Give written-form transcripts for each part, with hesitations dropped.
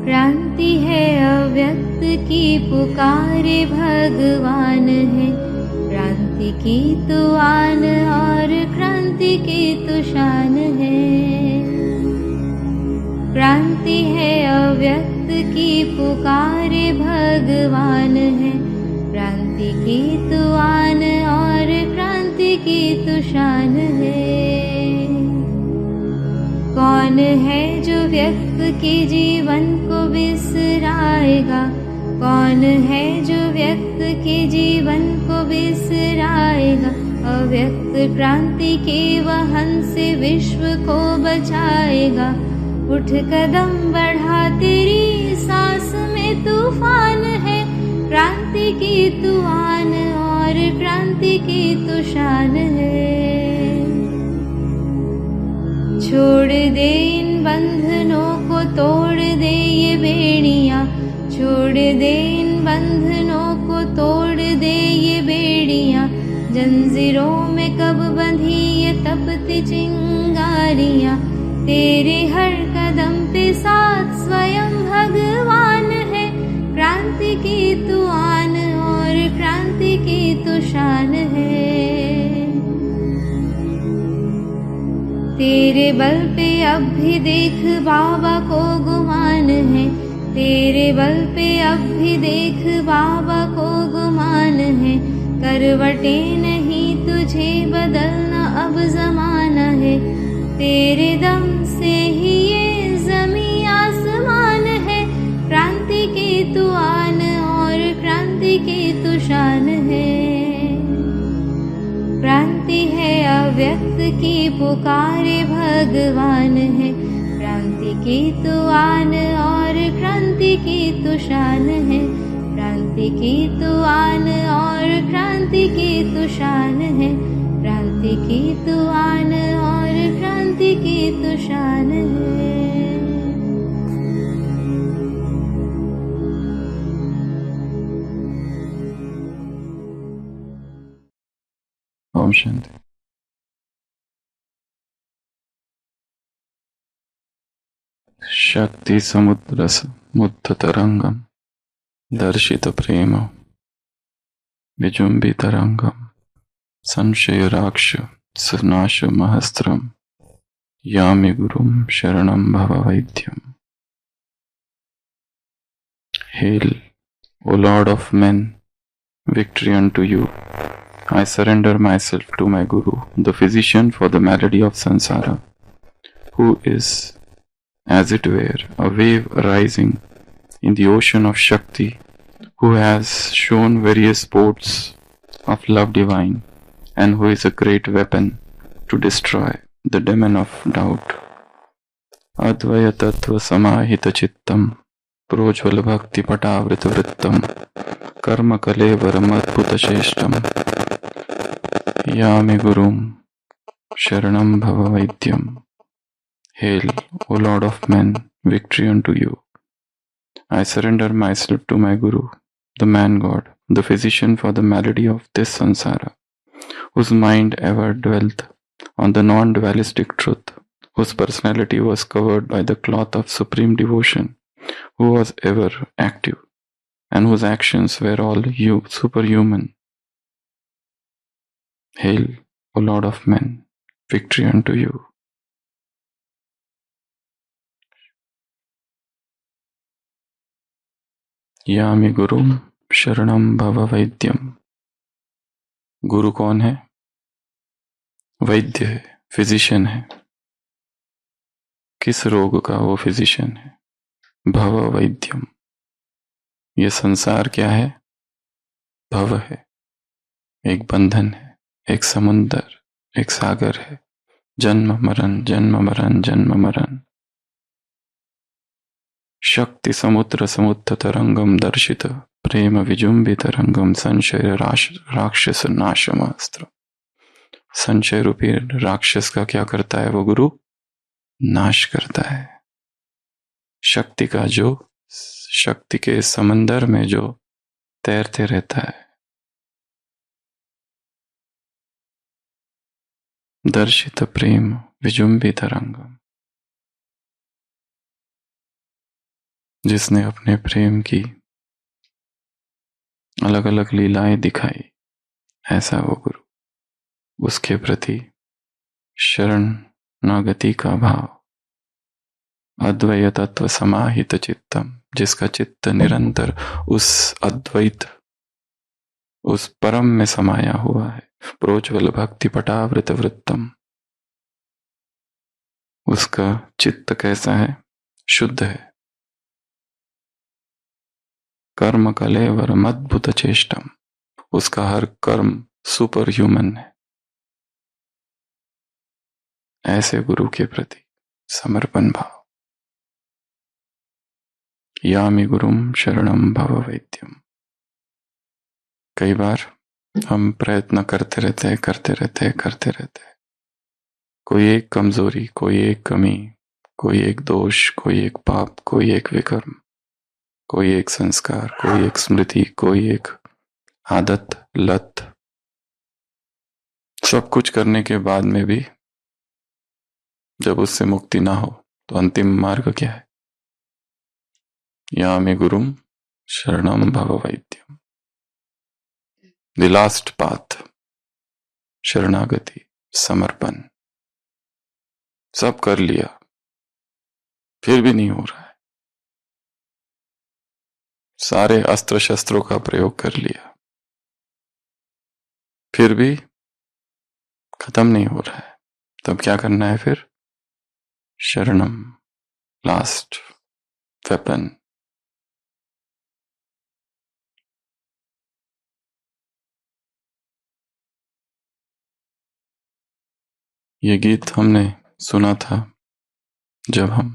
क्रांति है अव्यक्त की पुकारे भगवान है, क्रांति की तो आन और क्रांति की तो शान है। क्रांति है अव्यक्त की पुकारे भगवान है, क्रांति की तो आन और क्रांति की तो शान है। कौन है जो व्यक्त के जीवन को बिसराएगा, कौन है जो व्यक्त के जीवन को बिसराएगा। अव्यक्त क्रांति के वहन से विश्व को बचाएगा। उठ कदम बढ़ा तेरी सांस में तूफान है, क्रांति की तू आन और क्रांति की तू शान है। छोड़ दे इन बंधनों को, तोड़ दे ये बेड़ियां, छोड़ दे इन बंधनों को, तोड़ दे ये बेड़ियां। जंजीरों में कब बंधी ये तपती चिंगारियां, तेरे हर कदम पे साथ स्वयं भगवान है। क्रांति की तू आन और क्रांति की तू शान है। तेरे बल पे अब भी देख बाबा को गुमान है, तेरे बल पे अब भी देख बाबा को गुमान है। करवटें नहीं तुझे बदलना अब जमाना है, तेरे दम से ही ये ज़मीं आसमान है। क्रांति की तू आन और क्रांति की तू शान है। क्रांति है अव्यक्त की पुकारे भगवान है, क्रांति की तू आन और क्रांति की तू शान है। क्रांति की तू आन और क्रांति की तू शान है, क्रांति की तू आन और क्रांति की तू शान है। ओम शांति। शक्ति समुद्र मुद्ध तरंगम दर्शित प्रेम विजुम्बित रंगम संशय राक्ष नाश महस्त्रम यामि गुरुम शरणम भव वैद्यम। Hail, O Lord of men, victory unto you. I surrender myself to my Guru, the physician for the malady of samsara, who is, as it were, a wave arising in the ocean of Shakti, who has shown various sports of love divine, and who is a great weapon to destroy the demon of doubt. Advaya tattva samahita chittam Projwal भक्ति पटावृत वृत्तम कर्म कलेवरम अद्भुत श्रेष्ठम यामि गुरुम शरणम भव वैद्यम। Hail, O Lord of men, victory unto you. I surrender myself to my Guru, the man God, the physician for the malady of this samsara, whose mind ever dwelt on the non-dualistic truth, whose personality was covered by the cloth of supreme devotion, who was ever active, and whose actions were all superhuman. Hail, O Lord of men, victory unto you. यामि गुरुम शरणम भव वैद्यम। गुरु कौन है? वैद्य है, physician है। किस रोग का वो फिजिशियन है? भव वैद्यम। ये संसार क्या है? भव है, एक बंधन है, एक समुंदर, एक सागर है। जन्म मरण जन्म मरण जन्म मरण। शक्ति समुद्र समुद्ध तरंगम दर्शित प्रेम विजुम्बित रंगम संशय राक्षस नाशमास्त्र। संशय रूपी राक्षस का क्या करता है वो गुरु? नाश करता है। शक्ति का जो शक्ति के समंदर में जो तैरते रहता है। दर्शित प्रेम विजुम्बित रंगम। जिसने अपने प्रेम की अलग अलग लीलाएं दिखाई, ऐसा वो गुरु, उसके प्रति शरणागति का भाव, अद्वैत तत्व समाहित चित्तम, जिसका चित्त निरंतर उस अद्वैत, उस परम में समाया हुआ है, प्रोज्वल भक्ति पटावृत वृत्तम, उसका चित्त कैसा है? शुद्ध है। कर्म कलेवरम अद्भुत चेष्टम, उसका हर कर्म सुपर ह्यूमन है। ऐसे गुरु के प्रति समर्पण भाव। यामि गुरुम शरणम भव वैद्यम। कई बार हम प्रयत्न करते रहते, कोई एक कमजोरी, कोई एक कमी, कोई एक दोष, कोई एक पाप, कोई एक विकर्म, कोई एक संस्कार, कोई एक स्मृति, कोई एक आदत, लत, सब कुछ करने के बाद में भी जब उससे मुक्ति ना हो तो अंतिम मार्ग क्या है? यामि गुरुम शरणम भव वैद्यम। द लास्ट पाथ, शरणागति, समर्पण। सब कर लिया, फिर भी नहीं हो रहा है। सारे अस्त्र शस्त्रों का प्रयोग कर लिया, फिर भी खत्म नहीं हो रहा है। तब क्या करना है फिर? शरणम, लास्ट वेपन। ये गीत हमने सुना था जब हम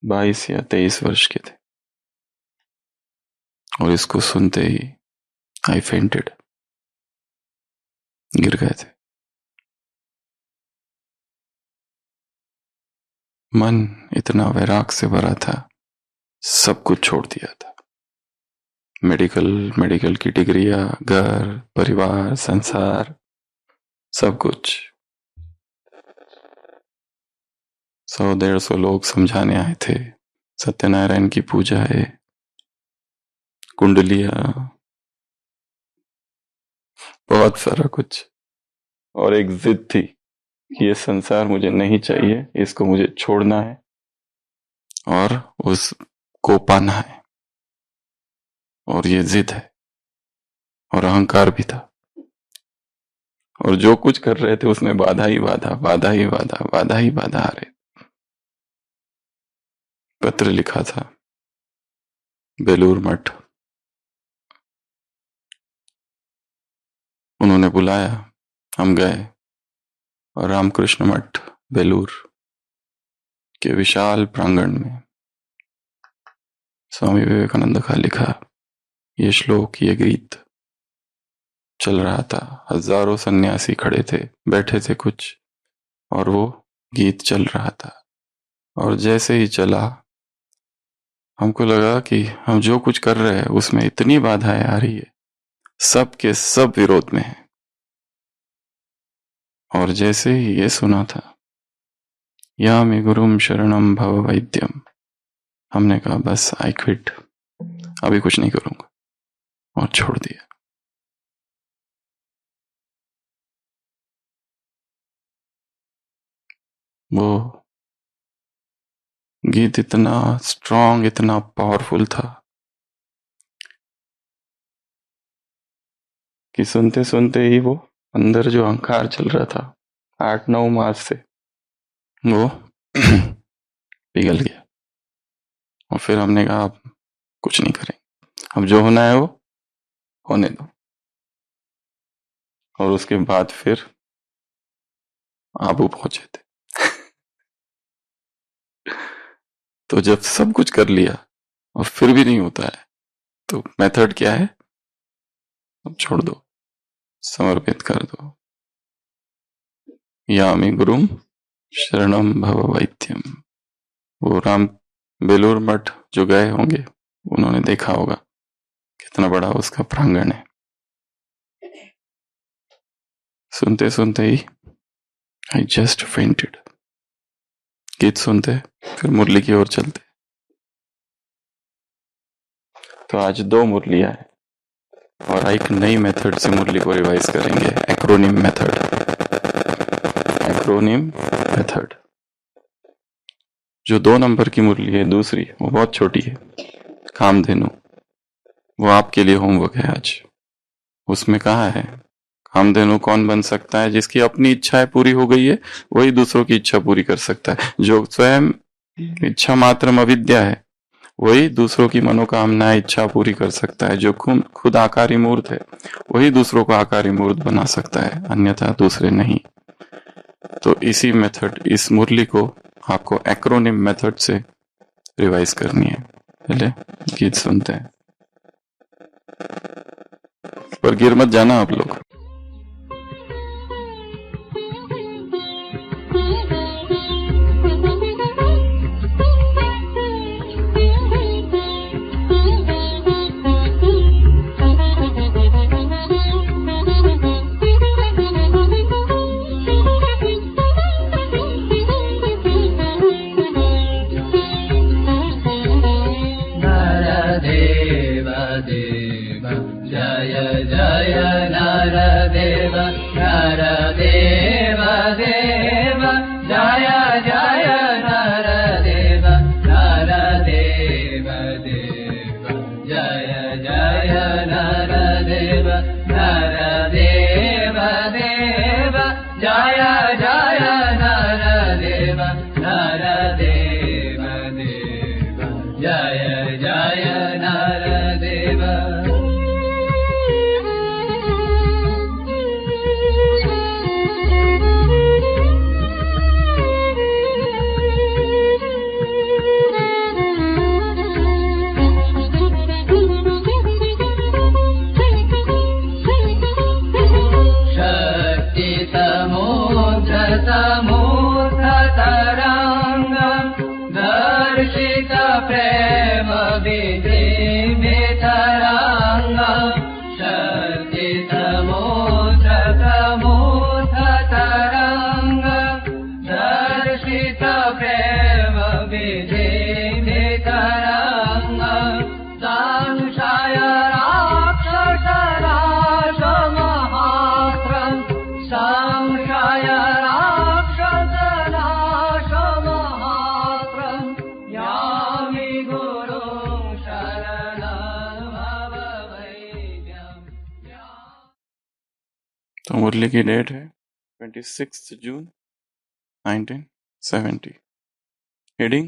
22 या 23 वर्ष के थे, और इसको सुनते ही आई फेंटेड, गिर गए थे। मन इतना वैराग से भरा था, सब कुछ छोड़ दिया था। मेडिकल की डिग्रियां, घर, परिवार, संसार, सब कुछ। 100-150 लोग समझाने आए थे, सत्यनारायण की पूजा है, कुंडलियां, बहुत सारा कुछ। और एक जिद थी कि ये संसार मुझे नहीं चाहिए, इसको मुझे छोड़ना है और उसको पाना है। और ये जिद है, और अहंकार भी था, और जो कुछ कर रहे थे उसमें बाधा ही बाधा, बाधा ही बाधा, बाधा ही बाधा आ रहे। पत्र लिखा था बेलूर मठ, उन्होंने बुलाया, हम गए, और रामकृष्ण मठ बेलूर के विशाल प्रांगण में स्वामी विवेकानंद का लिखा ये श्लोक, ये गीत चल रहा था। हजारों सन्यासी खड़े थे, बैठे थे कुछ, और वो गीत चल रहा था। और जैसे ही चला, हमको लगा कि हम जो कुछ कर रहे हैं उसमें इतनी बाधाएं आ रही है, सब के सब विरोध में है। और जैसे ही ये सुना था, यामि गुरुम शरणम भव वैद्यम, हमने कहा बस आई क्विट, अभी कुछ नहीं करूंगा, और छोड़ दिया। वो गीत इतना स्ट्रॉन्ग, इतना पावरफुल था कि सुनते सुनते ही वो अंदर जो अहंकार चल रहा था 8-9 मास से, वो पिघल गया। और फिर हमने कहा अब कुछ नहीं करेंगे, अब जो होना है वो होने दो। और उसके बाद फिर आबू पहुंचे थे। तो जब सब कुछ कर लिया और फिर भी नहीं होता है, तो मेथड क्या है? अब छोड़ दो, समर्पित कर दो। यामि गुरुम शरणम भव वैद्यम। वो राम बेलूर मठ जो गए होंगे, उन्होंने देखा होगा कितना बड़ा उसका प्रांगण है। सुनते सुनते ही आई जस्ट फेंटेड, गीत सुनते फिर मुरली की ओर चलते। तो आज 2 मुरलियां हैं और एक नई मेथड से मुरली को रिवाइज करेंगे, एक्रोनिम मेथड। एक्रोनिम मेथड जो 2 नंबर की मुरली है दूसरी, वो बहुत छोटी है, कामधेनु। वो आपके लिए होमवर्क है आज। उसमें कहा है कामधेनु कौन बन सकता है? जिसकी अपनी इच्छाएं पूरी हो गई है वही दूसरों की इच्छा पूरी कर सकता है। जो स्वयं इच्छा मात्र अविद्या है वही दूसरों की मनोकामनाएं इच्छा पूरी कर सकता है। जो खुद आकारी मूर्त है वही दूसरों को आकारी मूर्त बना सकता है, अन्यथा दूसरे नहीं। तो इसी मेथड, इस मुरली को आपको एक्रोनिम मेथड से रिवाइज करनी है। पहले गीत सुनते हैं, पर गिर मत जाना आप लोग। तो मुरली की डेट है 26 जून 1970। हेडिंग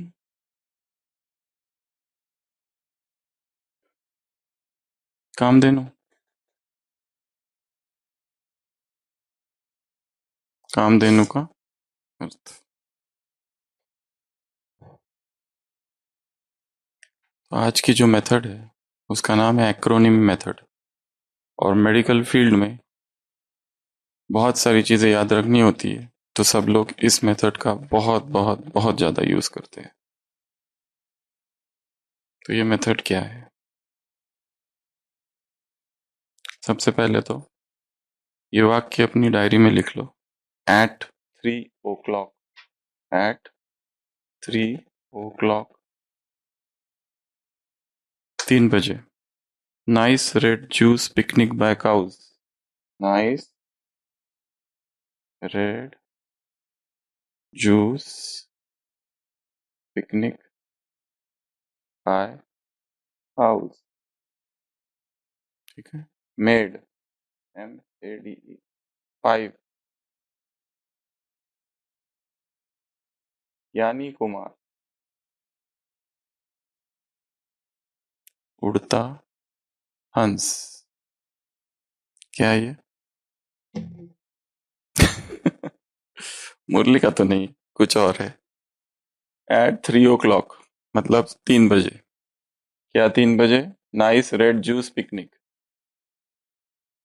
कामधेनु। कामधेनु का अर्थ। तो आज की जो मेथड है उसका नाम है एक्रोनिम मेथड। और मेडिकल फील्ड में बहुत सारी चीजें याद रखनी होती है, तो सब लोग इस मेथड का बहुत बहुत बहुत ज्यादा यूज करते हैं। तो ये मेथड क्या है? सबसे पहले तो ये वाक्य अपनी डायरी में लिख लो। एट 3 o'clock, एट 3 o'clock, 3 बजे, nice red juice picnic by cows. Nice red juice picnic by cows. ठीक है। मेड, MADE, 5, यानी कुमार, उड़ता हंस। क्या है ये? मुरली का तो नहीं, कुछ और है। एट 3 o'clock मतलब 3 बजे। क्या 3 बजे? Nice red juice picnic.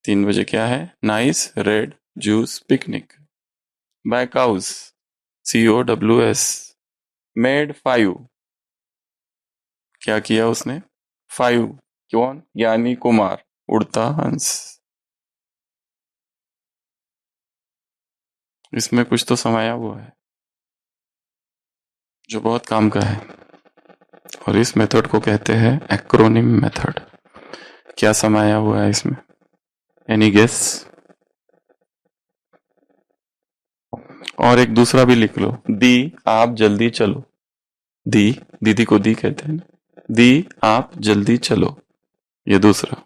3 बजे क्या है? Nice red juice picnic by cows, COWS। Made 5, क्या किया उसने? 5, कौन? यानी कुमार, उड़ता हंस। इसमें कुछ तो समाया हुआ है। जो बहुत काम का है, और इस मेथड को कहते हैं एक्रोनिम मेथड। क्या समाया हुआ है इसमें? Any guess? और एक दूसरा भी लिख लो, दी आप जल्दी चलो। दी, दीदी को दी कहते हैं ना, दी आप जल्दी चलो, ये दूसरा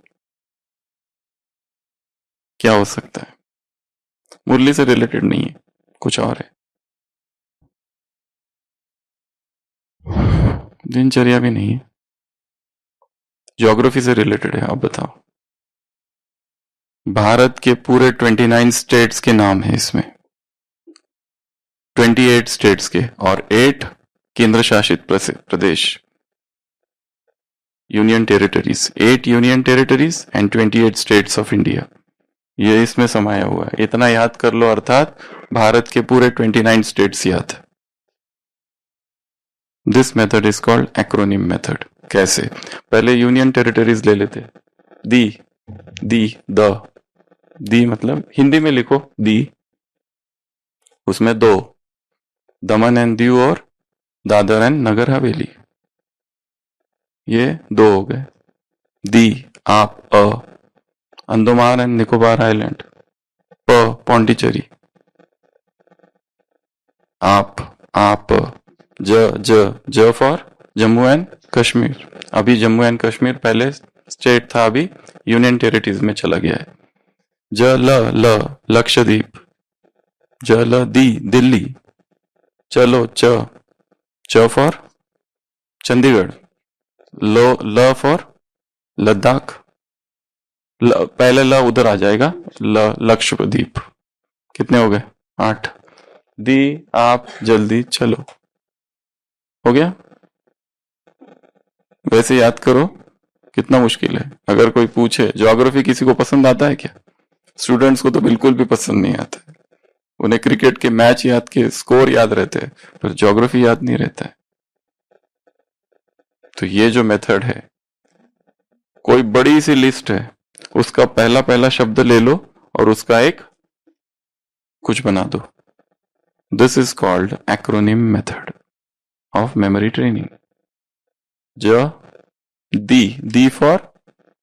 क्या हो सकता है? मुरली से रिलेटेड नहीं है, कुछ और है। दिनचर्या भी नहीं है, ज्योग्राफी से रिलेटेड है। आप बताओ। भारत के पूरे 29 स्टेट्स के नाम है इसमें, 28 स्टेट्स के और 8 केंद्र शासित प्रदेश, union territories, 8 union territories and 28 states of India, ये इसमें समाया हुआ है। इतना याद कर लो, अर्थात भारत के पूरे 29 स्टेट्स याद है। This method is called acronym method. कैसे? पहले यूनियन टेरिटरीज ले लेते, दी, दी, दी मतलब हिंदी में लिखो दी, उसमें 2, दमन एंड दीव और दादर एंड नगर हवेली, ये 2 हो गए। दी आप, अंडमान एंड निकोबार आइलैंड, पौंडीचेरी, आप, ज फॉर जम्मू एंड कश्मीर। अभी जम्मू एंड कश्मीर पहले स्टेट था, अभी यूनियन टेरिटरीज में चला गया है। ल लक्षद्वीप, दी दिल्ली, चलो च फॉर चंडीगढ़, ल फॉर लद्दाख, पहले ल उधर आ जाएगा, लक्षद्वीप। कितने हो गए? 8। दी आप जल्दी चलो, हो गया। वैसे याद करो, कितना मुश्किल है। अगर कोई पूछे ज्योग्राफी किसी को पसंद आता है क्या? स्टूडेंट्स को तो बिल्कुल भी पसंद नहीं आता है। उन्हें क्रिकेट के मैच याद के स्कोर याद रहते हैं, पर ज्योग्राफी याद नहीं रहता है। तो ये जो मेथड है, कोई बड़ी सी लिस्ट है, उसका पहला पहला शब्द ले लो और उसका एक कुछ बना दो। This is called acronym method of memory training. The for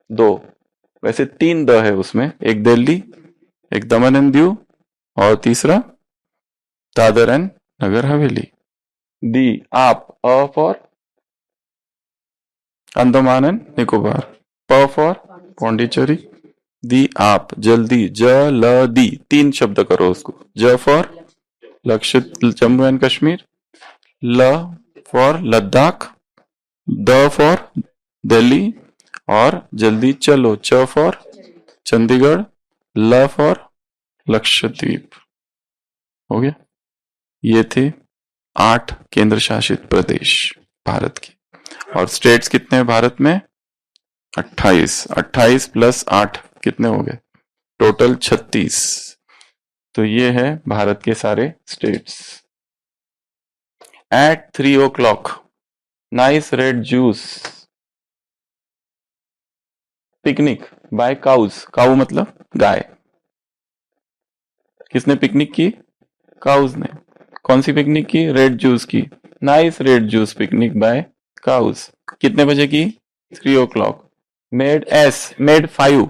2, वैसे 3 द है उसमें, एक दिल्ली, एक दमन एंड दीव और तीसरा दादर एंड नगर हवेली। दी आप, a for Andaman and Nicobar, प फॉर पौंडीचेरी, दी आप जल्दी, दी 3 शब्द करो उसको, ज फॉर जम्मू एंड कश्मीर, ल for Ladakh, the for Delhi और जल्दी चलो, च फॉर चंडीगढ़, ल फॉर लक्षद्वीप। हो गया। ये थे 8 केंद्र शासित प्रदेश भारत के। और स्टेट्स कितने हैं भारत में? 28। 28 प्लस 8 कितने हो गए? टोटल 36। तो ये है भारत के सारे states. At 3 o'clock, nice red juice, picnic by cows. Cow मतलब गाय। किसने पिकनिक की? काउस ने। कौन सी पिकनिक की? रेड जूस की। Nice red juice picnic by cows. कितने बजे की? 3 o'clock। मेड 5,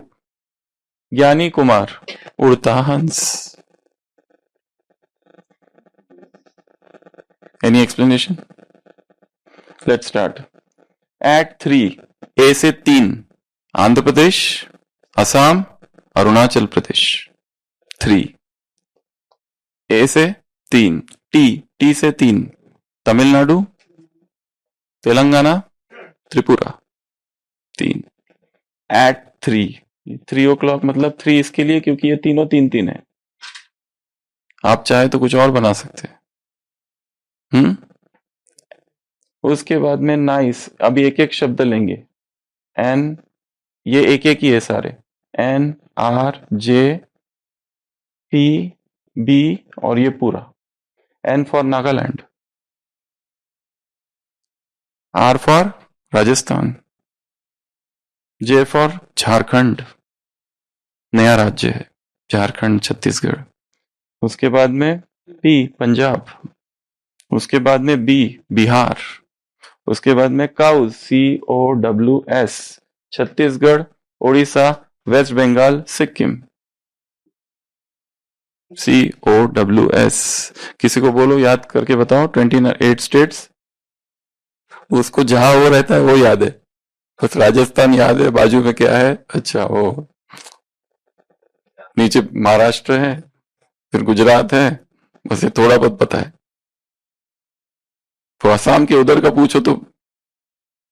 ज्ञानी कुमार, उड़ता हंस। Any explanation? Let's start. At 3, A से 3, आंध्र प्रदेश, असम, अरुणाचल प्रदेश। 3 ए से 3, टी से 3, तमिलनाडु, तेलंगाना, त्रिपुरा। 3 एट 3 o'clock मतलब 3 इसके लिए क्योंकि ये तीनों 3 है। आप चाहे तो कुछ और बना सकते हैं। उसके बाद में नाइस, अभी एक एक शब्द लेंगे। एन, ये एक एक ही है सारे, N R J P B और ये पूरा। N for Nagaland, R for Rajasthan, J for Jharkhand, नया राज्य है झारखंड छत्तीसगढ़। उसके बाद में पी पंजाब, उसके बाद में बी बिहार, उसके बाद में cows COWS Chhattisgarh, Orissa, west Bengal, Sikkim COWS। किसी को बोलो याद करके बताओ 28 स्टेट्स। उसको जहां वो रहता है वो याद है, बस राजस्थान याद है, बाजू में क्या है, अच्छा वो नीचे महाराष्ट्र है, फिर गुजरात है, बस ये थोड़ा बहुत पता है। तो असम के उधर का पूछो तो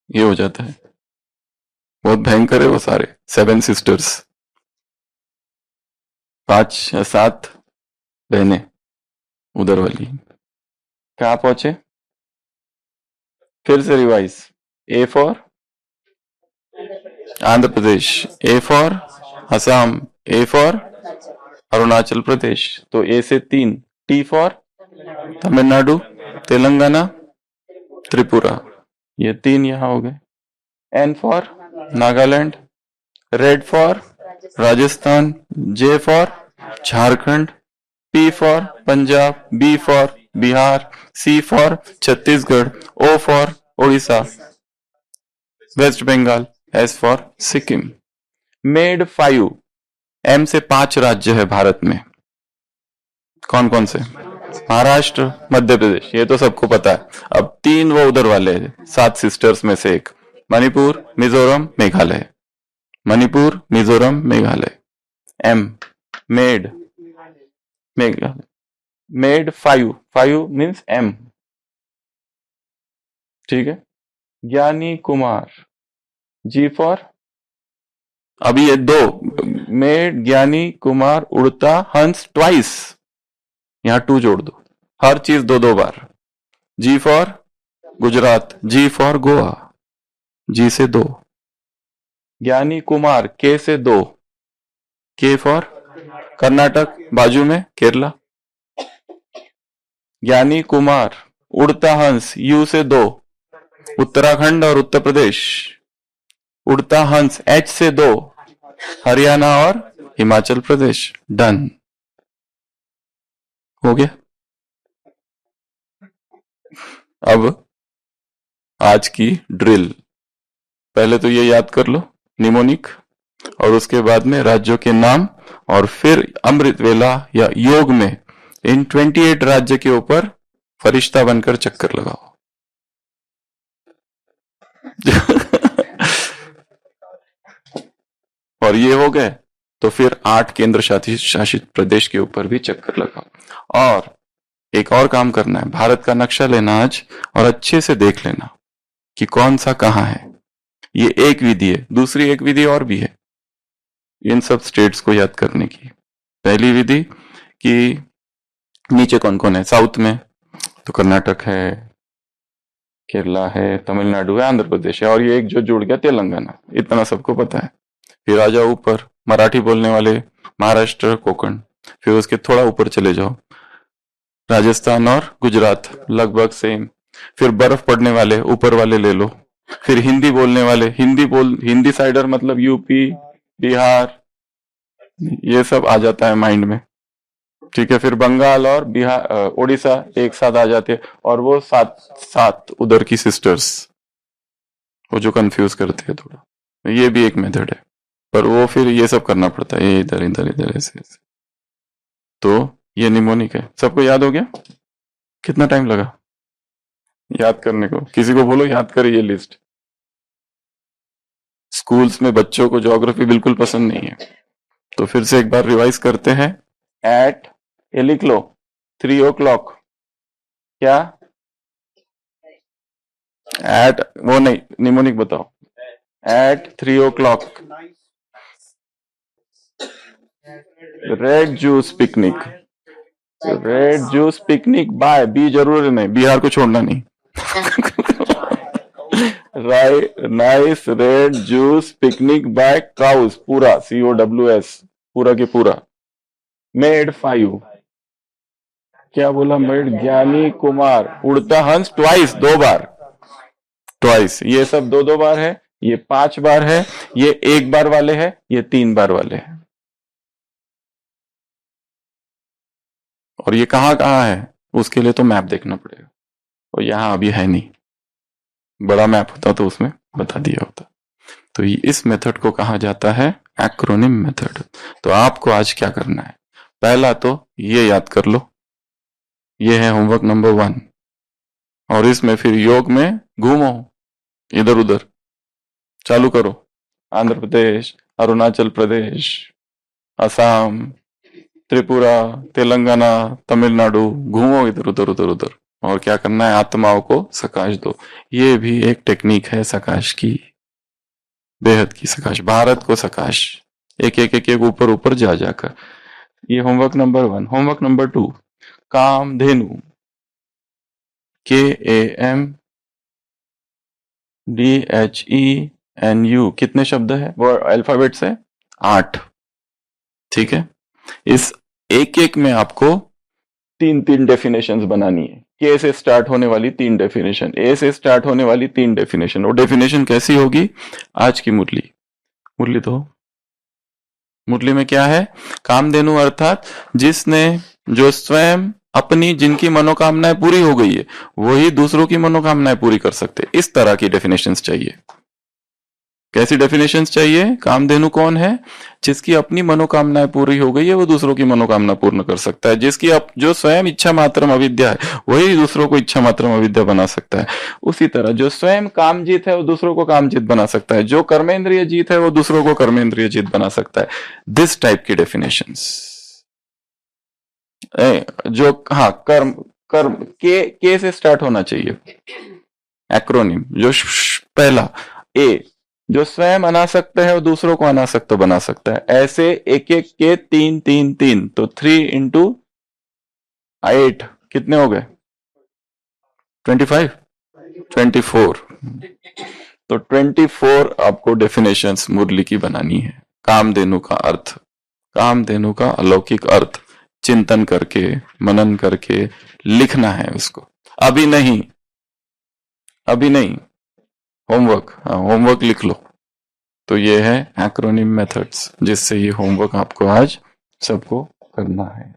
ये हो जाता है, बहुत भयंकर है वो सारे 7 सिस्टर्स, 5 या 7 बहनें उधर वाली। कहाँ पहुंचे, फिर से revise. A for Andhra Pradesh, A for Assam, A for Arunachal Pradesh, तो A से 3, T फॉर तमिलनाडु, तेलंगाना, त्रिपुरा, ये 3 यहां हो गए। N for Nagaland, red for Rajasthan, J for Jharkhand, P for Punjab, B for Bihar, C for Chhattisgarh, O for Orissa, west Bengal, S for Sikkim. Made 5, M से 5 राज्य है भारत में, कौन कौन से, महाराष्ट्र, मध्य प्रदेश, ये तो सबको पता है। अब 3 वो उधर वाले हैं, 7 सिस्टर्स में से एक, Manipur, Mizoram, Meghalaya, Manipur, Mizoram, Meghalaya. M made, Meghalaya, made 5 means M, ठीक है। ज्ञानी कुमार, G फॉर, अभी ये 2, मेड ज्ञानी कुमार उड़ता हंस ट्वाइस, यहां 2 जोड़ दो, हर चीज 2-2 बार। G for Gujarat, G for Goa, G से 2, ज्ञानी कुमार K से 2, K फॉर कर्नाटक, बाजू में केरला। ज्ञानी कुमार उड़ता हंस U से 2, उत्तराखंड और उत्तर प्रदेश। उड़ता हंस H से 2, हरियाणा और हिमाचल प्रदेश। डन हो गया। अब आज की ड्रिल, पहले तो ये याद कर लो निमोनिक, और उसके बाद में राज्यों के नाम, और फिर अमृत वेला या योग में इन 28 राज्य के ऊपर फरिश्ता बनकर चक्कर लगाओ। और ये हो गए तो फिर 8 केंद्र शासित प्रदेश के ऊपर भी चक्कर लगाओ। और एक और काम करना है, भारत का नक्शा लेना आज और अच्छे से देख लेना कि कौन सा कहां है। ये एक विधि है, दूसरी एक विधि और भी है इन सब स्टेट्स को याद करने की। पहली विधि कि नीचे कौन कौन है, साउथ में तो कर्नाटक है, केरला है, तमिलनाडु है, आंध्र प्रदेश है, और ये एक जो जुड़ गया तेलंगाना, इतना सबको पता है। फिर आ जाओ ऊपर, मराठी बोलने वाले महाराष्ट्र, कोकण। फिर उसके थोड़ा ऊपर चले जाओ, राजस्थान और गुजरात लगभग सेम। फिर बर्फ पड़ने वाले ऊपर वाले ले लो। फिर हिंदी बोलने वाले, हिंदी साइडर मतलब यूपी, बिहार, ये सब आ जाता है माइंड में, ठीक है। फिर बंगाल और बिहार, उड़ीसा एक साथ आ जाते हैं, और वो 7 उधर की सिस्टर्स, वो जो कंफ्यूज करते हैं थोड़ा। ये भी एक मेथड है, पर वो फिर ये सब करना पड़ता है, ये इधर इधर इधर ऐसे। तो ये निमोनिक है। सबको याद हो गया? कितना टाइम लगा याद करने को? किसी को बोलो याद करे ये लिस्ट। स्कूल्स में बच्चों को ज्योग्राफी बिल्कुल पसंद नहीं है, तो फिर से एक बार रिवाइज करते हैं। एट, ये लिख लो, 3 o'clock, क्या एट, वो नहीं, निमोनिक बताओ। At 3 o'clock, red juice picnic, red juice picnic by, बी जरूरी नहीं, बिहार को छोड़ना नहीं। Nice red juice picnic by cows, पूरा COWS, पूरा के पूरा। मेड 5, क्या बोला? मेड ज्ञानी कुमार उड़ता हंस ट्वाइस, 2 बार, ट्वाइस। ये सब 2-2 बार है, ये 5 बार है, ये 1 बार वाले हैं, ये 3 बार वाले हैं। और ये कहां कहां है उसके लिए तो मैप देखना पड़ेगा। और यहाँ अभी है नहीं, बड़ा मैप होता तो उसमें बता दिया होता। तो इस मेथड को कहा जाता है एक्रोनिम मेथड। तो आपको आज क्या करना है, पहला तो ये याद कर लो, ये है होमवर्क नंबर 1, और इसमें फिर योग में घूमो इधर उधर, चालू करो। आंध्र प्रदेश, अरुणाचल प्रदेश, असम, त्रिपुरा, तेलंगाना, तमिलनाडु, घूमो इधर उधर उधर उधर। और क्या करना है, आत्माओं को सकाश दो। ये भी एक टेक्निक है सकाश की, बेहद की सकाश, भारत को सकाश, एक एक एक एक ऊपर ऊपर जा जाकर। ये homework number 1। Homework number 2, Kamdhenu, KAMDHENU, कितने शब्द है वो अल्फाबेट से? 8। ठीक है, इस एक एक में आपको 3-3 डेफिनेशंस बनानी है। के से स्टार्ट होने वाली 3 डेफिनेशन, ए से स्टार्ट होने वाली 3 डेफिनेशन। वो डेफिनेशन कैसी होगी? आज की मुरली तो मुरली में क्या है? कामधेनु अर्थात जिसने, जो स्वयं अपनी, जिनकी मनोकामनाएं पूरी हो गई है, वही दूसरों की मनोकामनाएं पूरी कर सकते। इस तरह की डेफिनेशंस चाहिए। कैसी डेफिनेशंस चाहिए? कामधेनु कौन है? जिसकी अपनी मनोकामनाएं पूरी हो गई है, वो दूसरों की मनोकामना पूर्ण कर सकता है। जिसकी जो स्वयं इच्छा मात्रम अविद्या है, वही दूसरों को इच्छा मात्रम अविद्या बना सकता है। उसी तरह जो स्वयं कामजीत है, वो दूसरों को कामजीत बना सकता है। जो कर्मेंद्रिय जीत है, वो दूसरों को कर्मेंद्रिय जीत बना सकता है। दिस टाइप की डेफिनेशंस जो, हाँ, कर्म कर्म के से स्टार्ट होना चाहिए एक्रोनिम। जो पहला ए, जो स्वयं अनासक्त है वो दूसरों को अनासक्त बना सकता है। ऐसे एक एक के 3-3-3, तो 3 into 8 कितने हो गए? 25, 24। तो 24 आपको डेफिनेशंस मुरली की बनानी है। कामधेनु का अर्थ, कामधेनु का अलौकिक अर्थ चिंतन करके, मनन करके लिखना है उसको। अभी नहीं, अभी नहीं, होमवर्क, हाँ होमवर्क लिख लो। तो ये है एक्रोनिम मेथड्स, जिससे ये होमवर्क आपको आज सबको करना है।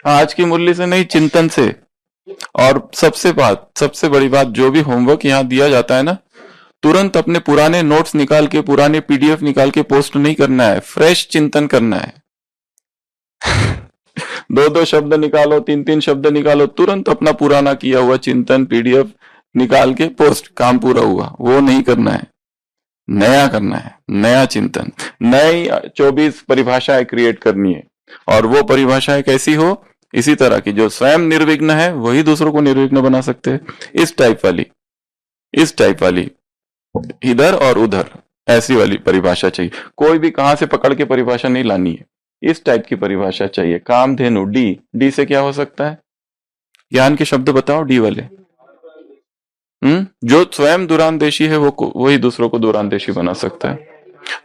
आज की मुरली से नहीं, चिंतन से। और सबसे बड़ी बात, जो भी होमवर्क यहाँ दिया जाता है ना, तुरंत अपने पुराने नोट्स निकाल के, पुराने पीडीएफ निकाल के पोस्ट नहीं करना है, फ्रेश चिंतन करना है। 2-2 शब्द निकालो, 3-3 शब्द निकालो, तुरंत अपना पुराना किया हुआ चिंतन पीडीएफ निकाल के पोस्ट, काम पूरा हुआ। वो नहीं करना है, नया करना है, नया चिंतन, नई 24 परिभाषाएं क्रिएट करनी है। और वो परिभाषाएं कैसी हो? इसी तरह की, जो स्वयं निर्विघ्न है वही दूसरों को निर्विघ्न बना सकते हैं। इस टाइप वाली इधर और उधर, ऐसी वाली परिभाषा चाहिए। कोई भी कहां से पकड़ के परिभाषा नहीं लानी है, इस टाइप की परिभाषा चाहिए। कामधेनु, डी से क्या हो सकता है? ज्ञान के शब्द बताओ, डी वाले। जो स्वयं दुरानदेशी है वो वही दूसरों को दुरानदेशी बना सकता है।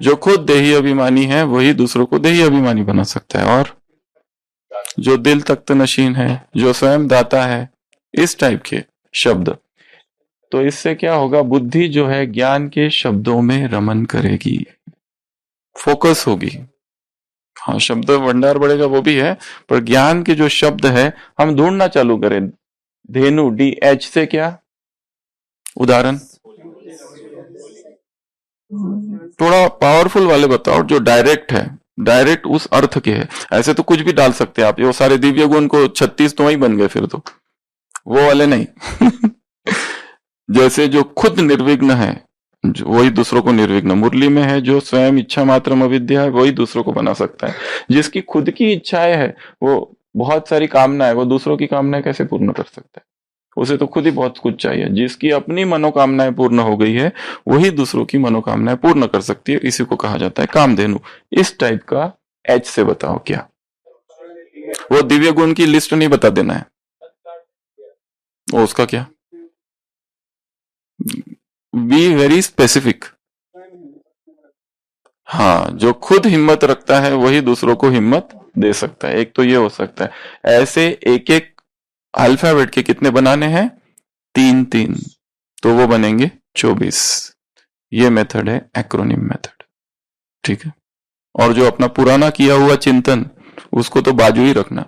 जो खुद देही अभिमानी है वही दूसरों को देही अभिमानी बना सकता है। और जो दिल तख्त नशीन है, जो स्वयं दाता है, इस टाइप के शब्द। तो इससे क्या होगा? बुद्धि जो है ज्ञान के शब्दों में रमन करेगी, फोकस होगी। हाँ, शब्द भंडार बढ़ेगा वो भी है, पर ज्ञान के जो शब्द है हम ढूंढना चालू करें। धेनु, DH से क्या उदाहरण? थोड़ा पावरफुल वाले बताओ, जो डायरेक्ट है, डायरेक्ट उस अर्थ के है। ऐसे तो कुछ भी डाल सकते हैं आप, ये सारे दिव्य गुण को 36 तो वही बन गए, फिर तो वो वाले नहीं। जैसे जो खुद निर्विघ्न है वही दूसरों को निर्विघ्न। मुरली में है जो स्वयं इच्छा मात्रम अविद्या है वही दूसरों को बना सकता है। जिसकी खुद की इच्छाएं है, वो बहुत सारी कामना है, वो दूसरों की कामनाएं कैसे पूर्ण कर सकता है? उसे तो खुद ही बहुत कुछ चाहिए। जिसकी अपनी मनोकामनाएं पूर्ण हो गई है वही दूसरों की मनोकामनाएं पूर्ण कर सकती है। इसी को कहा जाता है कामधेनु। इस टाइप का H से बताओ क्या? वो दिव्य गुण की लिस्ट नहीं बता देना है, वो उसका क्या? Be very specific. हाँ, जो खुद हिम्मत रखता है वही दूसरों को हिम्मत दे सकता है। एक तो ये हो सकता है। ऐसे एक एक अल्फाबेट के कितने बनाने हैं? 3-3, तो वो बनेंगे 24। ये मेथड है एक्रोनिम मेथड। ठीक है। और जो अपना पुराना किया हुआ चिंतन, उसको तो बाजू ही रखना,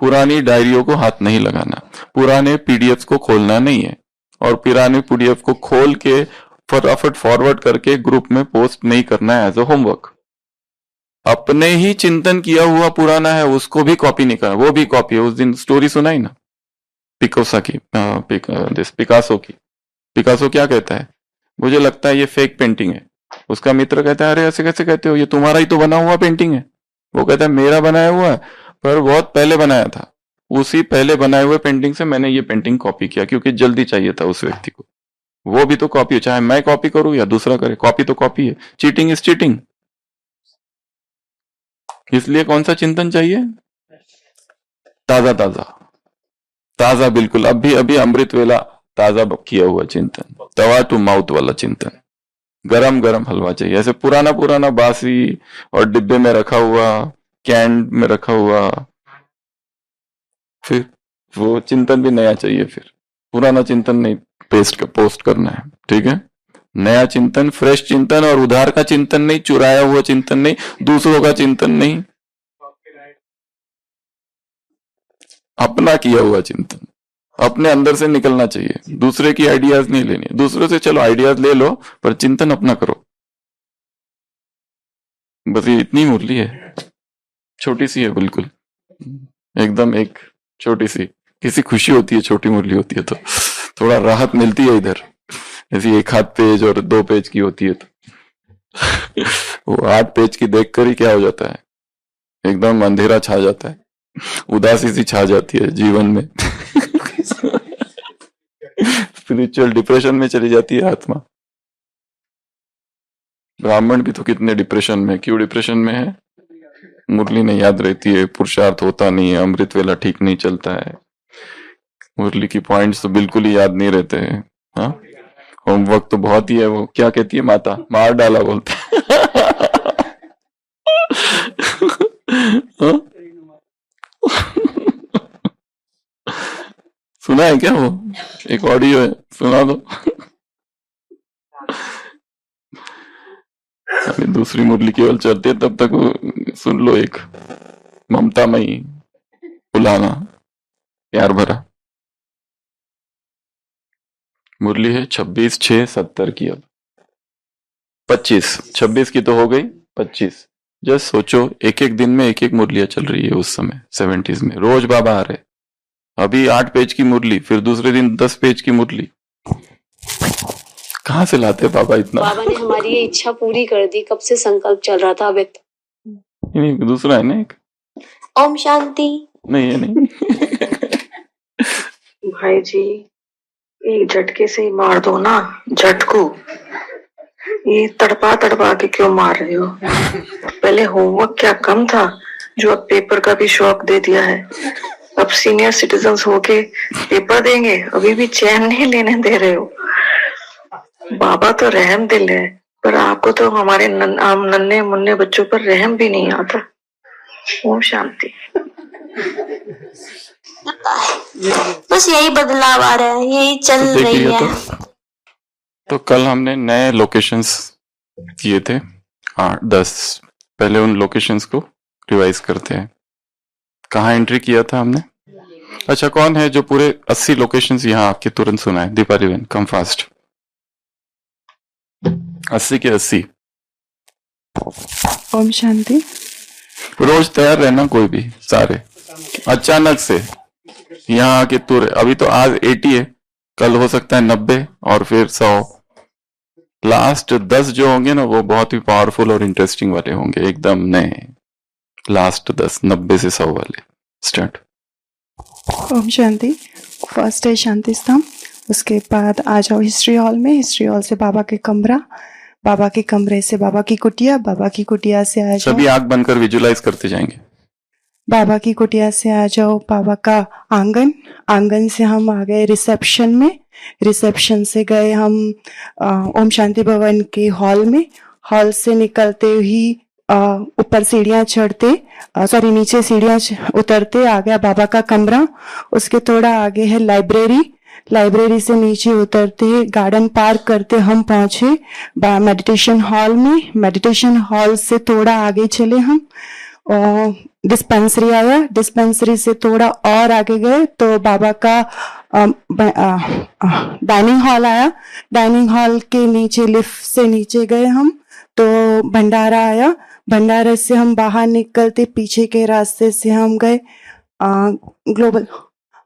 पुरानी डायरियों को हाथ नहीं लगाना, पुराने पीडीएफ को खोलना नहीं है, और पुराने पीडीएफ को खोल के फटाफट फॉरवर्ड करके ग्रुप में पोस्ट नहीं करना है एज अ होमवर्क। अपने ही चिंतन किया हुआ पुराना है उसको भी कॉपी नहीं करना, वो भी कॉपी है। उस दिन स्टोरी सुनाई ना पिकासो की, पिकासो की। पिकासो क्या कहता है, मुझे लगता है ये फेक पेंटिंग है। उसका मित्र कहता है अरे ऐसे कैसे कहते हो, ये तुम्हारा ही तो बना हुआ पेंटिंग है। वो कहता है मेरा बनाया हुआ है, पर बहुत पहले बनाया था। उसी पहले बनाए हुए पेंटिंग से मैंने ये पेंटिंग कॉपी किया क्योंकि जल्दी चाहिए था उस व्यक्ति को। वो भी तो कॉपी है, चाहे मैं कॉपी करूं या दूसरा करे, कॉपी तो कॉपी है। Cheating is cheating. इसलिए कौन सा चिंतन चाहिए, ताजा ताजा ताजा, बिल्कुल अभी अभी अमृत वेला ताजा किया हुआ चिंतन, तवा टू माउथ वाला चिंतन। गरम गरम हलवा चाहिए, ऐसे पुराना पुराना बासी और डिब्बे में रखा हुआ, कैन में रखा हुआ, फिर वो चिंतन भी नया चाहिए। फिर पुराना चिंतन नहीं पोस्ट करना है, ठीक है। नया चिंतन, फ्रेश चिंतन, और उधार का चिंतन नहीं, चुराया हुआ चिंतन नहीं, दूसरों का चिंतन नहीं, अपना किया हुआ चिंतन। अपने अंदर से निकलना चाहिए, दूसरे की आइडियाज नहीं लेनी। दूसरों से चलो आइडियाज ले लो, पर चिंतन अपना करो। बस ये इतनी मुरली है, छोटी सी है बिल्कुल, एकदम एक छोटी सी। किसी खुशी होती है छोटी मुरली होती है तो थोड़ा राहत मिलती है इधर। ऐसी 1 हाथ पेज और 2 पेज की होती है तो वो 8 पेज की देखकर ही क्या हो जाता है, एकदम अंधेरा छा जाता है, उदासी सी छा जाती है जीवन में। स्पिरिचुअल डिप्रेशन में चली जाती है आत्मा। ब्राह्मण भी तो कितने डिप्रेशन में, क्यों डिप्रेशन में है, मुरली नहीं याद रहती है, पुरुषार्थ होता नहीं है, अमृत वेला ठीक नहीं चलता है, मुरली की पॉइंट्स तो बिल्कुल ही याद नहीं रहते हैं। हाँ, होमवर्क तो बहुत ही है। वो क्या कहती है माता, मार डाला बोलते हाँ? सुना है क्या, वो एक ऑडियो है, सुना दो। अभी दूसरी मुरली केवल चलती है, तब तक सुन लो एक ममतामयी बुलाना प्यार भरा। मुरली है 26/6/70 की, अब 25, 26 की तो हो गई, 25। जस्ट सोचो एक एक दिन में एक एक मुरलियां चल रही है। उस समय 70s में रोज बाबा आ रहे, अभी 8 पेज की मुरली, फिर दूसरे दिन 10 पेज की मुरली। कहाँ से लाते बाबा इतना? बाबा ने हमारी ये इच्छा पूरी कर दी, कब से संकल्प चल रहा था अव्यक्त। दूसरा है ना एक, ओम शांति। नहीं है नहीं। भाई जी एक झटके से ही मार दो ना, झटको। ये तड़पा तड़पा के क्यों मार रहे हो? पहले होमवर्क क्या कम था जो अब पेपर का भी शौक दे दिया है। अब सीनियर सिटीजन्स होके पेपर देंगे, अभी भी चैन नहीं लेने दे रहे हो। बाबा तो रहम दिल है, पर आपको तो हमारे नन्हे मुन्ने बच्चों पर रहम भी नहीं आता। ओम शांति। बस यही बदलाव आ रहा है, यही चल रही है। तो कल हमने नए लोकेशंस किए थे 8-10, पहले उन लोकेशंस को रिवाइज करते हैं। कहाँ एंट्री किया था हमने? अच्छा, कौन है जो पूरे 80 लोकेशंस यहाँ आपके तुरंत सुनाए? दीपाली बहन, कम फास्ट। 80 के 80। ओम शांति। रोज तैयार रहना, कोई भी सारे अचानक से यहाँ आके तुर। अभी तो आज 80 है, कल हो सकता है 90 और फिर 100। लास्ट 10 जो होंगे ना वो बहुत ही पावरफुल और इंटरेस्टिंग वाले होंगे, एकदम नए। लास्ट 10 90 से 100 वाले। स्टार्ट। ओम शांति। फर्स्ट है शांति स्तंभ, उसके बाद आ जाओ हिस्ट्री हॉल में, हिस्ट्री हॉल से बाबा के कमरा, बाबा के कमरे से बाबा की कुटिया, बाबा की कुटिया से आ जाओ, सभी आंख बंद कर विजुलाइज करते जाएंगे। बाबा की कुटिया से आ जाओ बाबा का आंगन, आंगन से हम आ गए रिसेप्शन में, रिसेप्शन से गए हम ओम शांति भवन के हॉल में, हॉल से निकलते ही ऊपर सीढ़ियां चढ़ते, सॉरी नीचे सीढ़ियां उतरते आ गया बाबा का कमरा। उसके थोड़ा आगे है लाइब्रेरी, लाइब्रेरी से नीचे उतरते गार्डन पार्क करते हम पहुंचे मेडिटेशन हॉल में, मेडिटेशन हॉल से थोड़ा आगे चले हम, डिस्पेंसरी आया, डिस्पेंसरी से थोड़ा और आगे गए तो बाबा का डाइनिंग हॉल आया, डाइनिंग हॉल के नीचे लिफ्ट से नीचे गए हम तो भंडारा आया, भंडारे से हम बाहर निकलते पीछे के रास्ते से हम गए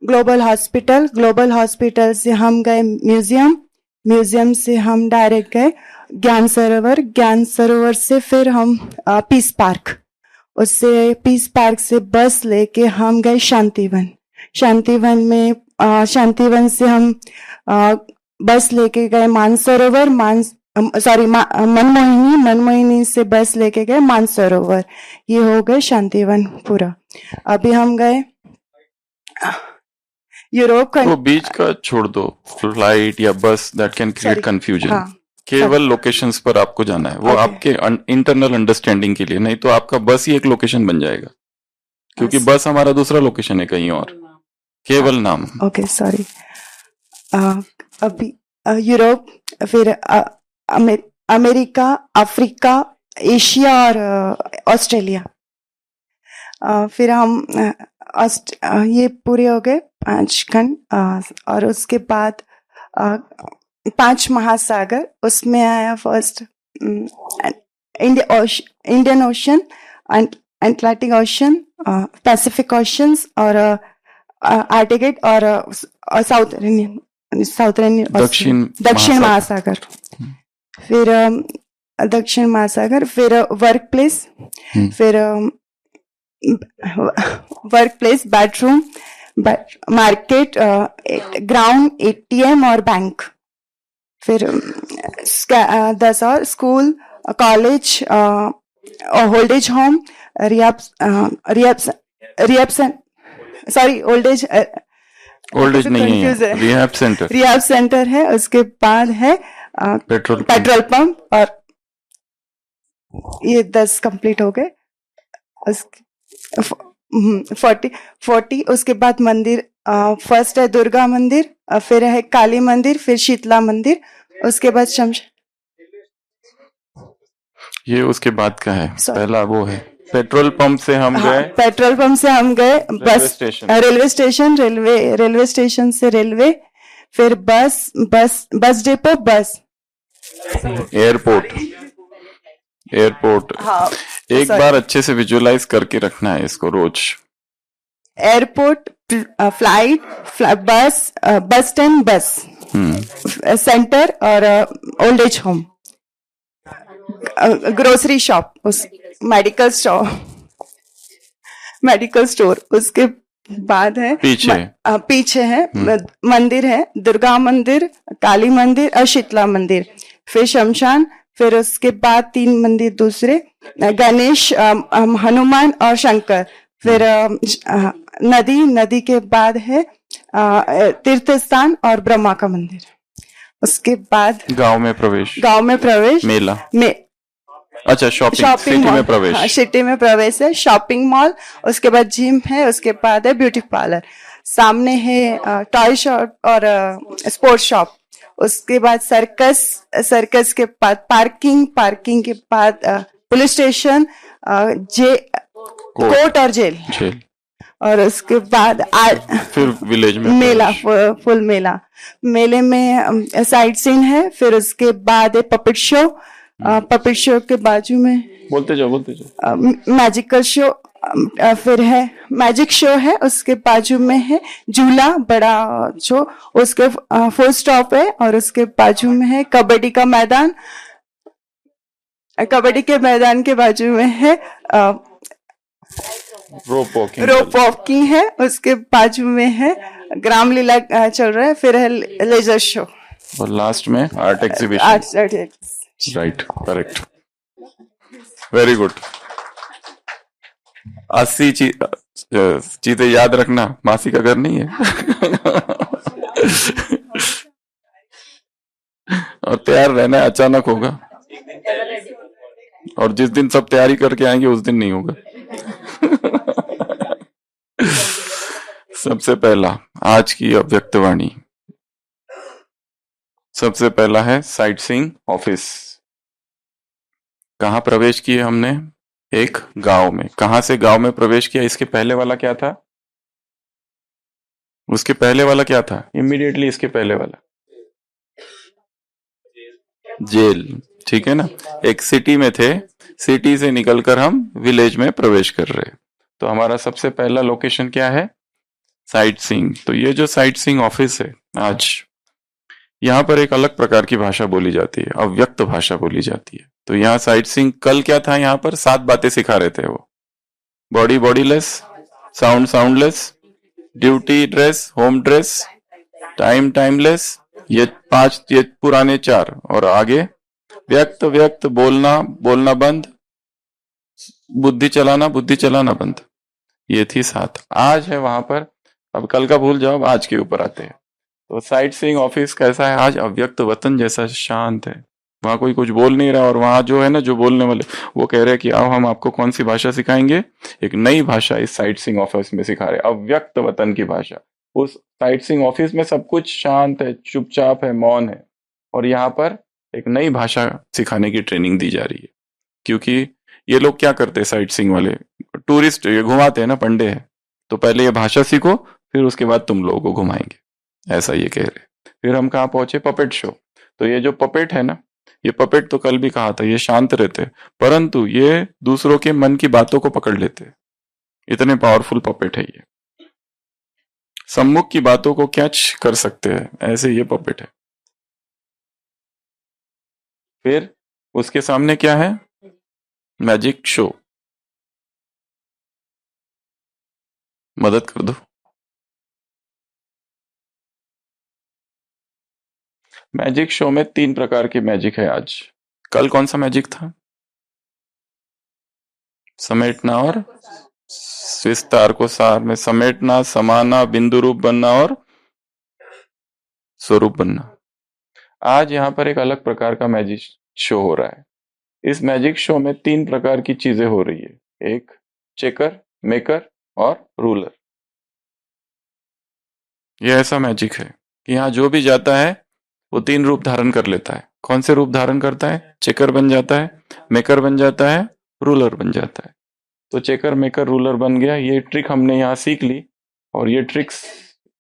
ग्लोबल हॉस्पिटल, ग्लोबल हॉस्पिटल से हम गए म्यूजियम, म्यूजियम से हम डायरेक्ट गए ज्ञान सरोवर, ज्ञान सरोवर से फिर हम पीस पार्क, उससे पीस पार्क से बस लेके हम गए शांतिवन, शांतिवन में शांतिवन से हम बस लेके गए मानसरोवर, मनमोहिनी, मनमोहिनी से बस लेके गए मानसरोवर। ये हो गए शांतिवन पूरा। अभी हम गए यूरोप का। तो बीच का छोड़ दो, फ्लाइट या बस दैट कैन क्रिएट कंफ्यूजन। हाँ, केवल लोकेशंस पर आपको जाना है, वो आपके इंटरनल अंडरस्टैंडिंग के लिए, नहीं तो आपका बस ही एक लोकेशन बन जाएगा, क्योंकि बस हमारा दूसरा लोकेशन है कहीं और, केवल नाम। Okay sorry. अभी यूरोप, फिर अमेरिका, अफ्रीका, एशिया और ऑस्ट्रेलिया। फिर हम ये पूरे हो गए 5 खंड, और उसके बाद 5 महासागर। उसमें आया first Indian ocean, Atlantic ocean, Pacific oceans और आर्टिक और साउथर्न दक्षिण महासागर। फिर दक्षिण महासागर, फिर वर्क प्लेस, फिर work place, bedroom, market, ground, ATM और बैंक। फिर 10 और school, college, old age home, old age नहीं है, रिहैब सेंटर है। उसके बाद है पेट्रोल पंप, और ये 10 कंप्लीट हो गए। 40। उसके बाद मंदिर, फर्स्ट है दुर्गा मंदिर, फिर है काली मंदिर, फिर शीतला मंदिर, उसके बाद ये उसके बाद का है। पहला वो है पेट्रोल पंप से हम गए, पेट्रोल पंप से हम गए बस स्टेशन, रेलवे स्टेशन से रेलवे, फिर बस डिपो, बस एयरपोर्ट। हाँ, एक बार अच्छे से विजुअलाइज करके रखना है इसको रोज। एयरपोर्ट, फ्लाइट, बस स्टैंड, बस सेंटर और old age home, grocery shop, medical store. उसके बाद है पीछे है मंदिर है, दुर्गा मंदिर, काली मंदिर और शीतला मंदिर, फिर शमशान, फिर उसके बाद 3 मंदिर दूसरे, गणेश, हनुमान और शंकर, फिर नदी के बाद है तीर्थ स्थान और ब्रह्मा का मंदिर। उसके बाद गांव में प्रवेश, मेला अच्छा, शॉपिंग सिटी में प्रवेश, सिटी में प्रवेश है, शॉपिंग मॉल, उसके बाद जिम है, उसके बाद है ब्यूटी पार्लर, सामने है टॉय शॉप और स्पोर्ट्स शॉप, उसके बाद सर्कस के बाद पार्किंग के बाद पुलिस स्टेशन, कोर्ट और जेल, और उसके बाद फिर विलेज में मेला, फुल मेले में साइट सीन है, फिर उसके बाद है पपेट शो के बाजू में बोलते जाओ मैजिकल शो, फिर है मैजिक शो है, उसके बाजू में है झूला बड़ा शो, उसके फुल स्टॉप है, और उसके बाजू में है कबड्डी का मैदान, कबड्डी के मैदान के बाजू में है रोप वॉकिंग है, उसके बाजू में है ग्राम लीला चल रहा है, फिर है लेजर शो, और लास्ट में art exhibition. Right, correct, very good. 80 चीजें याद रखना, मासी का घर नहीं है। और तैयार रहना, अचानक होगा, और जिस दिन सब तैयारी करके आएंगे उस दिन नहीं होगा। सबसे पहला आज की अव्यक्त वाणी, सबसे पहला है साइट सीइंग ऑफिस। कहाँ प्रवेश किए हमने? एक गांव में। कहां से गांव में प्रवेश किया? इसके पहले वाला क्या था? उसके पहले वाला क्या था? इमीडिएटली इसके पहले वाला जेल, ठीक है ना। एक सिटी में थे, सिटी से निकलकर हम विलेज में प्रवेश कर रहे। तो हमारा सबसे पहला लोकेशन क्या है? Sight seeing. तो ये जो साइट सीइंग ऑफिस है, आज यहाँ पर एक अलग प्रकार की भाषा बोली जाती है, अव्यक्त भाषा बोली जाती है। तो यहाँ साइट सीइंग, कल क्या था? यहाँ पर 7 बातें सिखा रहे थे वो। Body bodiless, sound soundless, duty dress home dress, time timeless, ये 5, ये पुराने 4, और आगे व्यक्त व्यक्त, बोलना बोलना बंद, बुद्धि चलाना बंद। ये थी 7। आज है वहां पर, अब कल का भूल जाओ, आज के ऊपर आते हैं। तो साइट सीइंग ऑफिस कैसा है आज? अव्यक्त वतन जैसा शांत है। वहां कोई कुछ बोल नहीं रहा, और वहां जो है ना, जो बोलने वाले वो कह रहे हैं कि आओ हम आपको कौन सी भाषा सिखाएंगे। एक नई भाषा इस साइट सीइंग ऑफिस में सिखा रहे, अव्यक्त वतन की भाषा। उस साइट सीइंग ऑफिस में सब कुछ शांत है, चुपचाप है, मौन है, और यहाँ पर एक नई भाषा सिखाने की ट्रेनिंग दी जा रही है। क्योंकि ये लोग क्या करते हैं, साइट सीइंग वाले टूरिस्ट ये घुमाते हैं ना, पंडे हैं, तो पहले ये भाषा सीखो, फिर उसके बाद तुम लोगों को घुमाएंगे, ऐसा ये कह रहे। फिर हम कहाँ पहुंचे? Puppet show. तो ये जो पपेट है ना, ये पपेट तो कल भी कहा था, ये शांत रहते, परंतु ये दूसरों के मन की बातों को पकड़ लेते। इतने पावरफुल पपेट है ये, सम्मुख की बातों को कैच कर सकते हैं, ऐसे ये पपेट है। फिर उसके सामने क्या है? Magic show. मदद कर दो। मैजिक शो में 3 प्रकार की मैजिक है आज। कल कौन सा मैजिक था? समेटना और विस्तार को सार में समेटना, समाना, बिंदु रूप बनना और स्वरूप बनना। आज यहाँ पर एक अलग प्रकार का मैजिक शो हो रहा है। इस मैजिक शो में 3 प्रकार की चीजें हो रही है, एक चेकर, मेकर और रूलर। ये ऐसा मैजिक है कि यहाँ जो भी जाता है वो 3 रूप धारण कर लेता है। कौन से रूप धारण करता है? चेकर बन जाता है, मेकर बन जाता है, रूलर बन जाता है। तो चेकर, मेकर, रूलर बन गया। ये ट्रिक हमने यहाँ सीख ली, और ये ट्रिक्स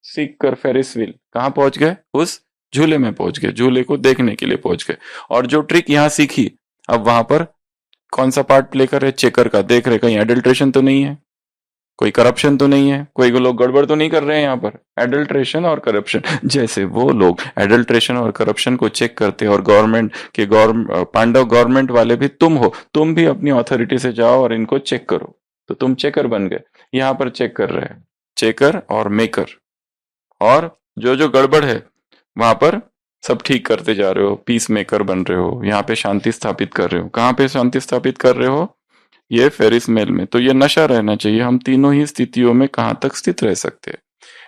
सीख कर फेरिस व्हील कहाँ पहुंच गए? उस झूले में पहुंच गए, झूले को देखने के लिए पहुंच गए। और जो ट्रिक यहाँ सीखी, अब वहां पर कौन सा पार्ट प्ले कर रहे? चेकर का। देख रहे कहीं एडल्ट्रेशन तो नहीं है, कोई करप्शन तो नहीं है, कोई लोग गड़बड़ तो नहीं कर रहे हैं यहाँ पर। एडल्ट्रेशन और करप्शन, जैसे वो लोग एडल्ट्रेशन और करप्शन को चेक करते हैं, और गवर्नमेंट के पांडव गवर्नमेंट वाले भी तुम हो, तुम भी अपनी अथॉरिटी से जाओ और इनको चेक करो, तो तुम चेकर बन गए। यहाँ पर चेक कर रहे हैं चेकर और मेकर, और जो जो गड़बड़ है वहां पर सब ठीक करते जा रहे हो, पीस मेकर बन रहे हो, यहाँ पे शांति स्थापित कर रहे हो। कहाँ पे शांति स्थापित कर रहे हो? ये फेरिस मेल में। तो ये नशा रहना चाहिए, हम तीनों ही स्थितियों में कहां तक स्थित रह सकते हैं।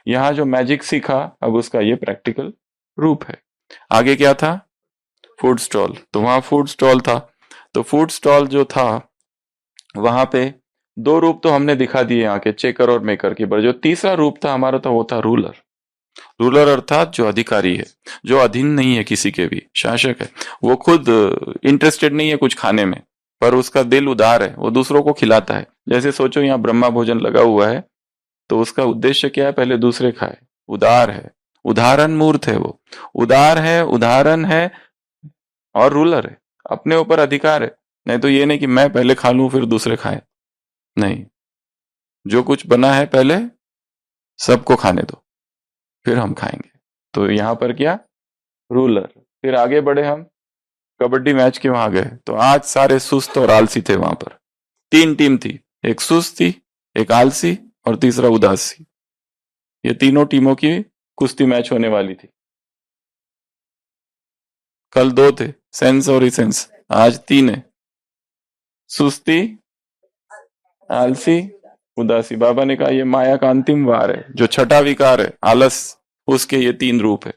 यहाँ जो मैजिक सीखा, अब उसका ये प्रैक्टिकल रूप है। आगे क्या था? Food stall. तो वहां फूड स्टॉल था, तो फूड स्टॉल जो था वहां पे 2 रूप तो हमने दिखा दिए यहाँ के, चेकर और मेकर की। पर जो तीसरा रूप था हमारा, था वो था रूलर। रूलर अर्थात जो अधिकारी है, जो अधीन नहीं है किसी के भी, शासक है। वो खुद इंटरेस्टेड नहीं है कुछ खाने में, पर उसका दिल उदार है, वो दूसरों को खिलाता है। जैसे सोचो यहाँ ब्रह्मा भोजन लगा हुआ है, तो उसका उद्देश्य क्या है? पहले दूसरे खाए। उदार है, उदाहरण मूर्त है, वो उदार है, उदाहरण है, और रूलर है, अपने ऊपर अधिकार है। नहीं तो ये नहीं कि मैं पहले खा लूं फिर दूसरे खाए, नहीं, जो कुछ बना है पहले सबको खाने दो, फिर हम खाएंगे। तो यहां पर क्या? रूलर। फिर आगे बढ़े हम, कबड्डी मैच के वहां गए, तो आज सारे सुस्त और आलसी थे वहां पर। 3 टीम थी, एक सुस्त थी, एक आलसी, और तीसरा उदासी। ये तीनों टीमों की कुश्ती मैच होने वाली थी। कल 2 थे, सेंस और इसेंस, आज 3 है, सुस्ती, आलसी, उदासी। बाबा ने कहा ये माया का अंतिम वार है, जो छठा विकार है आलस, उसके ये 3 रूप है,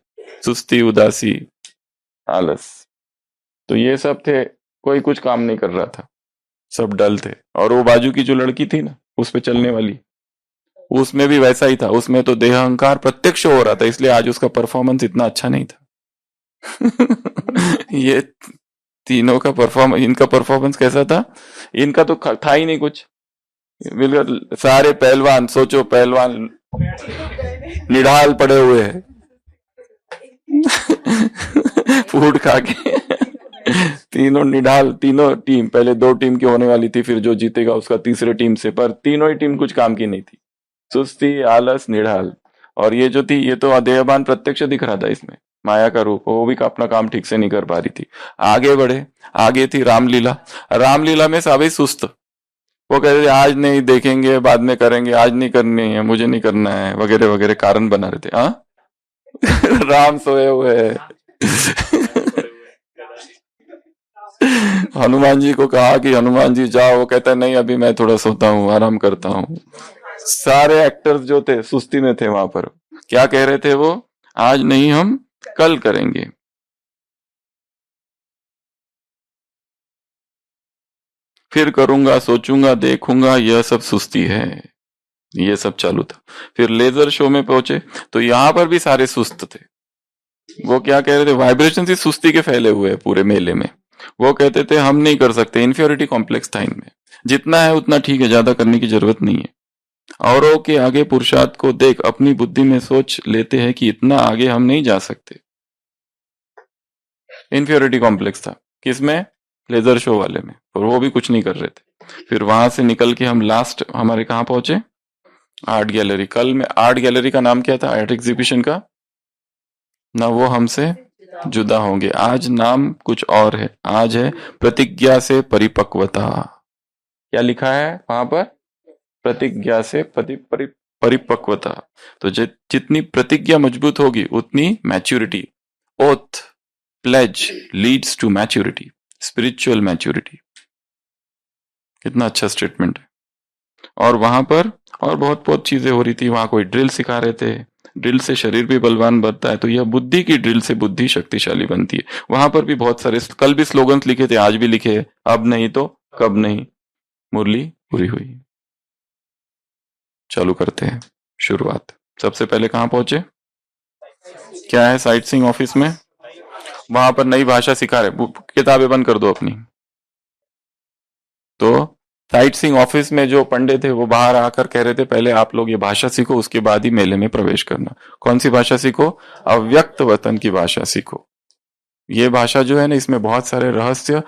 सुस्ती, उदासी, आलस। तो ये सब थे, कोई कुछ काम नहीं कर रहा था, सब डल थे। और वो बाजू की जो लड़की थी ना, उस पे चलने वाली, उसमें भी वैसा ही था। उसमें तो देह अहंकार प्रत्यक्ष हो रहा था, इसलिए आज उसका परफॉर्मेंस इतना अच्छा नहीं था। ये तीनों का इनका परफॉर्मेंस कैसा था? इनका तो था ही नहीं कुछ, बिल्कुल सारे पहलवान, सोचो पहलवान निढाल पड़े हुए हैं फूड खा के तीनों निढाल, तीनों टीम, पहले 2 टीम की होने वाली थी, फिर जो जीतेगा उसका तीसरे टीम से, पर तीनों ही टीम कुछ काम की नहीं थी, सुस्ती, आलस, निढाल। और ये जो थी, ये तो अदेयबान प्रत्यक्ष दिख रहा था इसमें, माया का रूप, वो भी अपना काम ठीक से नहीं कर पा रही थी। आगे बढ़े, आगे थी रामलीला। रामलीला में सभी सुस्त, वो कहते थे आज नहीं, देखेंगे, बाद में करेंगे, आज नहीं करनी है, मुझे नहीं करना है, वगैरह वगैरह कारण बना रहे थे। हाँ राम सोए हुए है हनुमान जी को कहा कि हनुमान जी जाओ, वो कहता है नहीं अभी मैं थोड़ा सोता हूँ, आराम करता हूँ। सारे एक्टर्स जो थे सुस्ती में थे वहां पर। क्या कह रहे थे वो? आज नहीं, हम कल करेंगे। फिर करूंगा, सोचूंगा, देखूंगा, यह सब सुस्ती है, ये सब चालू था। फिर लेजर शो में पहुंचे तो यहां पर भी सारे सुस्त थे। वो क्या कह रहे थे? वाइब्रेशन ही सुस्ती के फैले हुए हैं पूरे मेले में। वो कहते थे हम नहीं कर सकते, इंफीरियरिटी कॉम्प्लेक्स था इनमें, जितना है उतना ठीक है, ज्यादा करने की जरूरत नहीं है। औरों के आगे पुरुषार्थ को देख अपनी बुद्धि में सोच लेते हैं कि इतना आगे हम नहीं जा सकते। इंफीरियरिटी कॉम्प्लेक्स था किसमें? लेजर शो वाले में, और वो भी कुछ नहीं कर रहे थे। फिर वहां से निकल के हम लास्ट हमारे कहाँ पहुंचे? Art gallery. कल में आर्ट गैलरी का नाम क्या था? आर्ट एग्जीबिशन का ना, वो हमसे जुदा होंगे। आज नाम कुछ और है, आज है प्रतिज्ञा से परिपक्वता। क्या लिखा है वहां पर? प्रतिज्ञा से परिपक्वता। तो जितनी प्रतिज्ञा मजबूत होगी उतनी maturity. Oath, pledge leads to maturity, spiritual maturity. कितना अच्छा स्टेटमेंट है। और वहां पर और बहुत बहुत चीजें हो रही थी। वहां कोई ड्रिल सिखा रहे थे, ड्रिल से शरीर भी बलवान बनता है, तो यह बुद्धि की ड्रिल से बुद्धि शक्तिशाली बनती है। वहां पर भी बहुत सारे, कल भी स्लोगन्स लिखे थे, आज भी लिखे हैं, अब नहीं तो कब नहीं, मुरली पूरी हुई। चालू करते हैं शुरुआत। सबसे पहले कहां पहुंचे? क्या है साइट सीइंग ऑफिस में? वहां पर नई भाषा सिखा रहे, किताबें बंद कर दो अपनी। तो साइट सीइंग ऑफिस में जो पंडित थे वो बाहर आकर कह रहे थे पहले आप लोग ये भाषा सीखो, उसके बाद ही मेले में प्रवेश करना। कौन सी भाषा सीखो? अव्यक्त वतन की भाषा सीखो। ये भाषा जो है ना, इसमें बहुत सारे रहस्य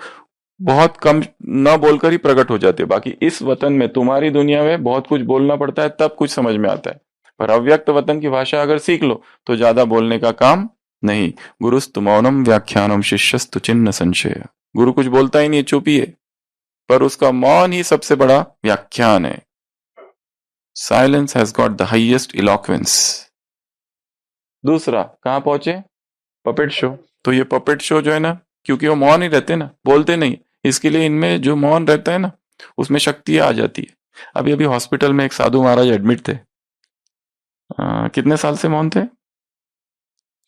बहुत कम न बोलकर ही प्रकट हो जाते हैं। बाकी इस वतन में, तुम्हारी दुनिया में बहुत कुछ बोलना पड़ता है तब कुछ समझ में आता है, पर अव्यक्त वतन की भाषा अगर सीख लो तो ज्यादा बोलने का काम नहीं। गुरुस्तु मौनम व्याख्यानम शिष्यस्तु चिन्ह संशय। गुरु कुछ बोलता ही नहीं, चुप ही है, पर उसका मौन ही सबसे बड़ा व्याख्यान है। Silence has got the highest eloquence. दूसरा कहां पहुंचे? Puppet show. तो ये पपेट शो जो है ना, क्योंकि वो मौन ही रहते ना, बोलते नहीं, इसके लिए इनमें जो मौन रहता है ना, उसमें शक्ति आ जाती है। अभी अभी हॉस्पिटल में एक साधु महाराज एडमिट थे। कितने साल से मौन थे?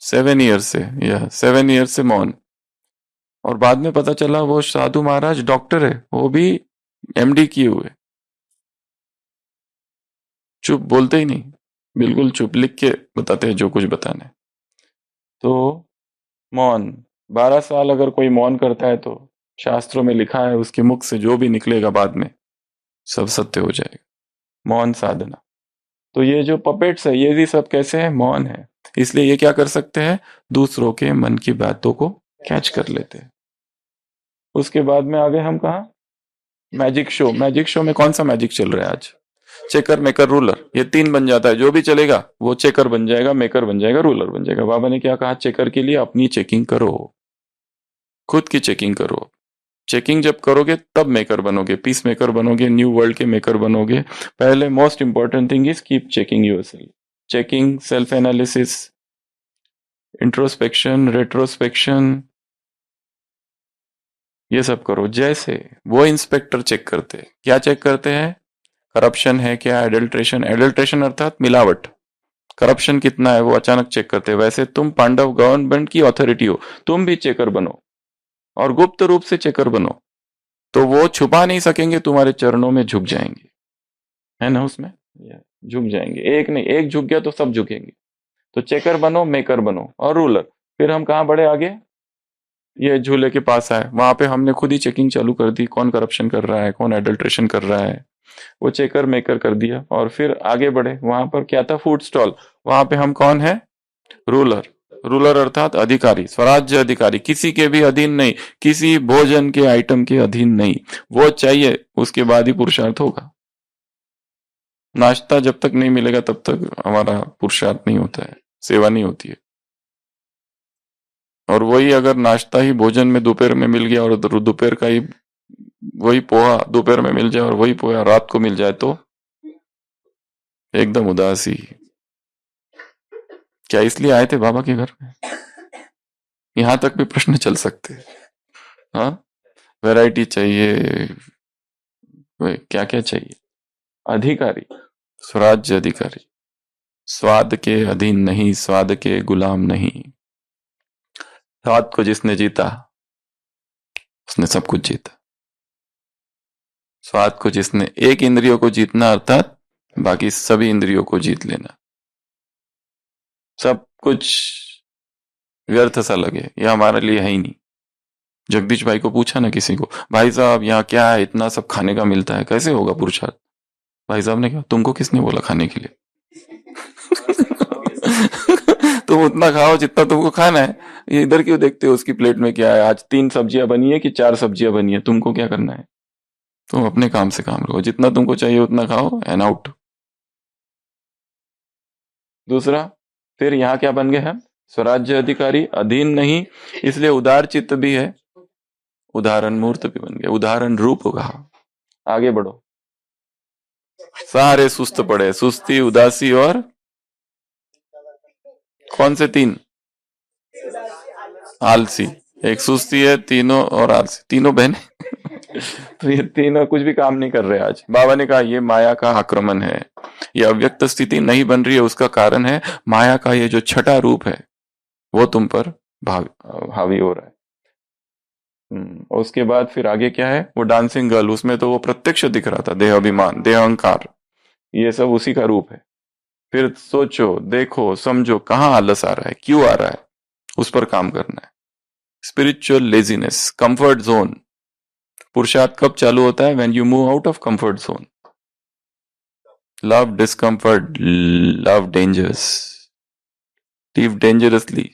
7 ईयर से, या 7 ईयर से मौन। और बाद में पता चला वो साधु महाराज डॉक्टर है, वो भी एमडी किए हुए। चुप, बोलते ही नहीं, बिल्कुल चुप, लिख के बताते हैं जो कुछ बताना है। तो मौन 12 साल अगर कोई मौन करता है तो शास्त्रों में लिखा है उसके मुख से जो भी निकलेगा बाद में सब सत्य हो जाएगा। मौन साधना। तो ये जो पपेट्स है ये भी सब कैसे है? मौन है। इसलिए ये क्या कर सकते हैं? दूसरों के मन की बातों को कैच कर लेते हैं। उसके बाद में आगे हम कहा? Magic show. मैजिक शो में कौन सा मैजिक चल रहा है आज? चेकर, मेकर, रूलर, ये 3 बन जाता है। जो भी चलेगा वो चेकर बन जाएगा, मेकर बन जाएगा, रूलर बन जाएगा। बाबा ने क्या कहा? चेकर के लिए अपनी चेकिंग करो, खुद की चेकिंग करो। चेकिंग जब करोगे तब मेकर बनोगे, पीस मेकर बनोगे, न्यू वर्ल्ड के मेकर बनोगे। पहले most important thing is keep checking yourself. Checking, self analysis, introspection, retrospection, ये सब करो। जैसे वो इंस्पेक्टर चेक करते हैं, क्या चेक करते हैं? करप्शन है क्या, एडल्ट्रेशन, एडल्ट्रेशन अर्थात मिलावट, करप्शन कितना है वो अचानक चेक करते हैं। वैसे तुम पांडव गवर्नमेंट की अथॉरिटी हो, तुम भी चेकर बनो और गुप्त रूप से चेकर बनो, तो वो छुपा नहीं सकेंगे, तुम्हारे चरणों में झुक जाएंगे, है ना? उसमें झुक जाएंगे, एक नहीं, एक झुक गया तो सब झुकेंगे। तो चेकर बनो, मेकर बनो और रूलर। फिर हम कहां बढ़े आगे? ये झूले के पास आए, वहां पे हमने खुद ही चेकिंग चालू कर दी, कौन करप्शन कर रहा है, कौन एडल्ट्रेशन कर रहा है, वो चेकर मेकर कर दिया। और फिर आगे बढ़े, वहां पर क्या था, फूड स्टॉल, वहां पे हम कौन है, रूलर। रूलर अर्थात अधिकारी, स्वराज्य अधिकारी, किसी के भी अधीन नहीं, किसी भोजन के आइटम के अधीन नहीं, वो चाहिए उसके बाद ही पुरुषार्थ होगा। नाश्ता जब तक नहीं मिलेगा तब तक हमारा पुरुषार्थ नहीं होता है, सेवा नहीं होती है। और वही अगर नाश्ता ही भोजन में दोपहर में मिल गया और दोपहर का ही वही पोहा दोपहर में मिल जाए और वही पोहा रात को मिल जाए तो एकदम उदासी। क्या इसलिए आए थे बाबा के घर में? यहां तक भी प्रश्न चल सकते हैं। हाँ, वैरायटी चाहिए, क्या क्या चाहिए, अधिकारी, स्वराज्य अधिकारी, स्वाद के अधीन नहीं, स्वाद के गुलाम नहीं। स्वाद को जिसने जीता उसने सब कुछ जीता। स्वाद को जिसने, एक इंद्रियों को जीतना अर्थात बाकी सभी इंद्रियों को जीत लेना। सब कुछ व्यर्थ सा लगे, यह हमारे लिए है ही नहीं। जगदीश भाई को पूछा ना किसी को, भाई साहब यहाँ क्या है, इतना सब खाने का मिलता है, कैसे होगा पुरुषार्थ? भाई साहब ने कहा, तुमको किसने बोला खाने के लिए? तुम उतना खाओ जितना तुमको खाना है, ये इधर क्यों देखते हो उसकी प्लेट में क्या है, आज 3 सब्जियां बनी है कि 4 सब्जियां बनी है, तुमको क्या करना है? तुम अपने काम से काम रखो, जितना तुमको चाहिए उतना खाओ एंड आउट। दूसरा, फिर यहाँ क्या बन गए हम, स्वराज्य अधिकारी, अधीन नहीं, इसलिए उदार चित्त भी है, उदाहरण मूर्त भी बन गया, उदाहरण रूप होगा। आगे बढ़ो, सारे सुस्त पड़े, सुस्ती, उदासी और कौन से 3? आलसी, एक सुस्ती है, तीनों और आलसी, तीनों बहने। तो ये तीनों कुछ भी काम नहीं कर रहे आज। बाबा ने कहा ये माया का आक्रमण है, ये अव्यक्त स्थिति नहीं बन रही है, उसका कारण है माया का ये जो छठा रूप है वो तुम पर हावी हो रहा है। और उसके बाद फिर आगे क्या है, वो डांसिंग गर्ल, उसमें तो वो प्रत्यक्ष दिख रहा था, देह अभिमान, देह अहंकार, ये सब उसी का रूप है। फिर सोचो, देखो, समझो कहाँ आलस आ रहा है, क्यों आ रहा है, उस पर काम करना है। Spiritual laziness, comfort zone. पुरुषार्थ कब चालू होता है? When you move out of comfort zone. Love discomfort, love dangers, live dangerously,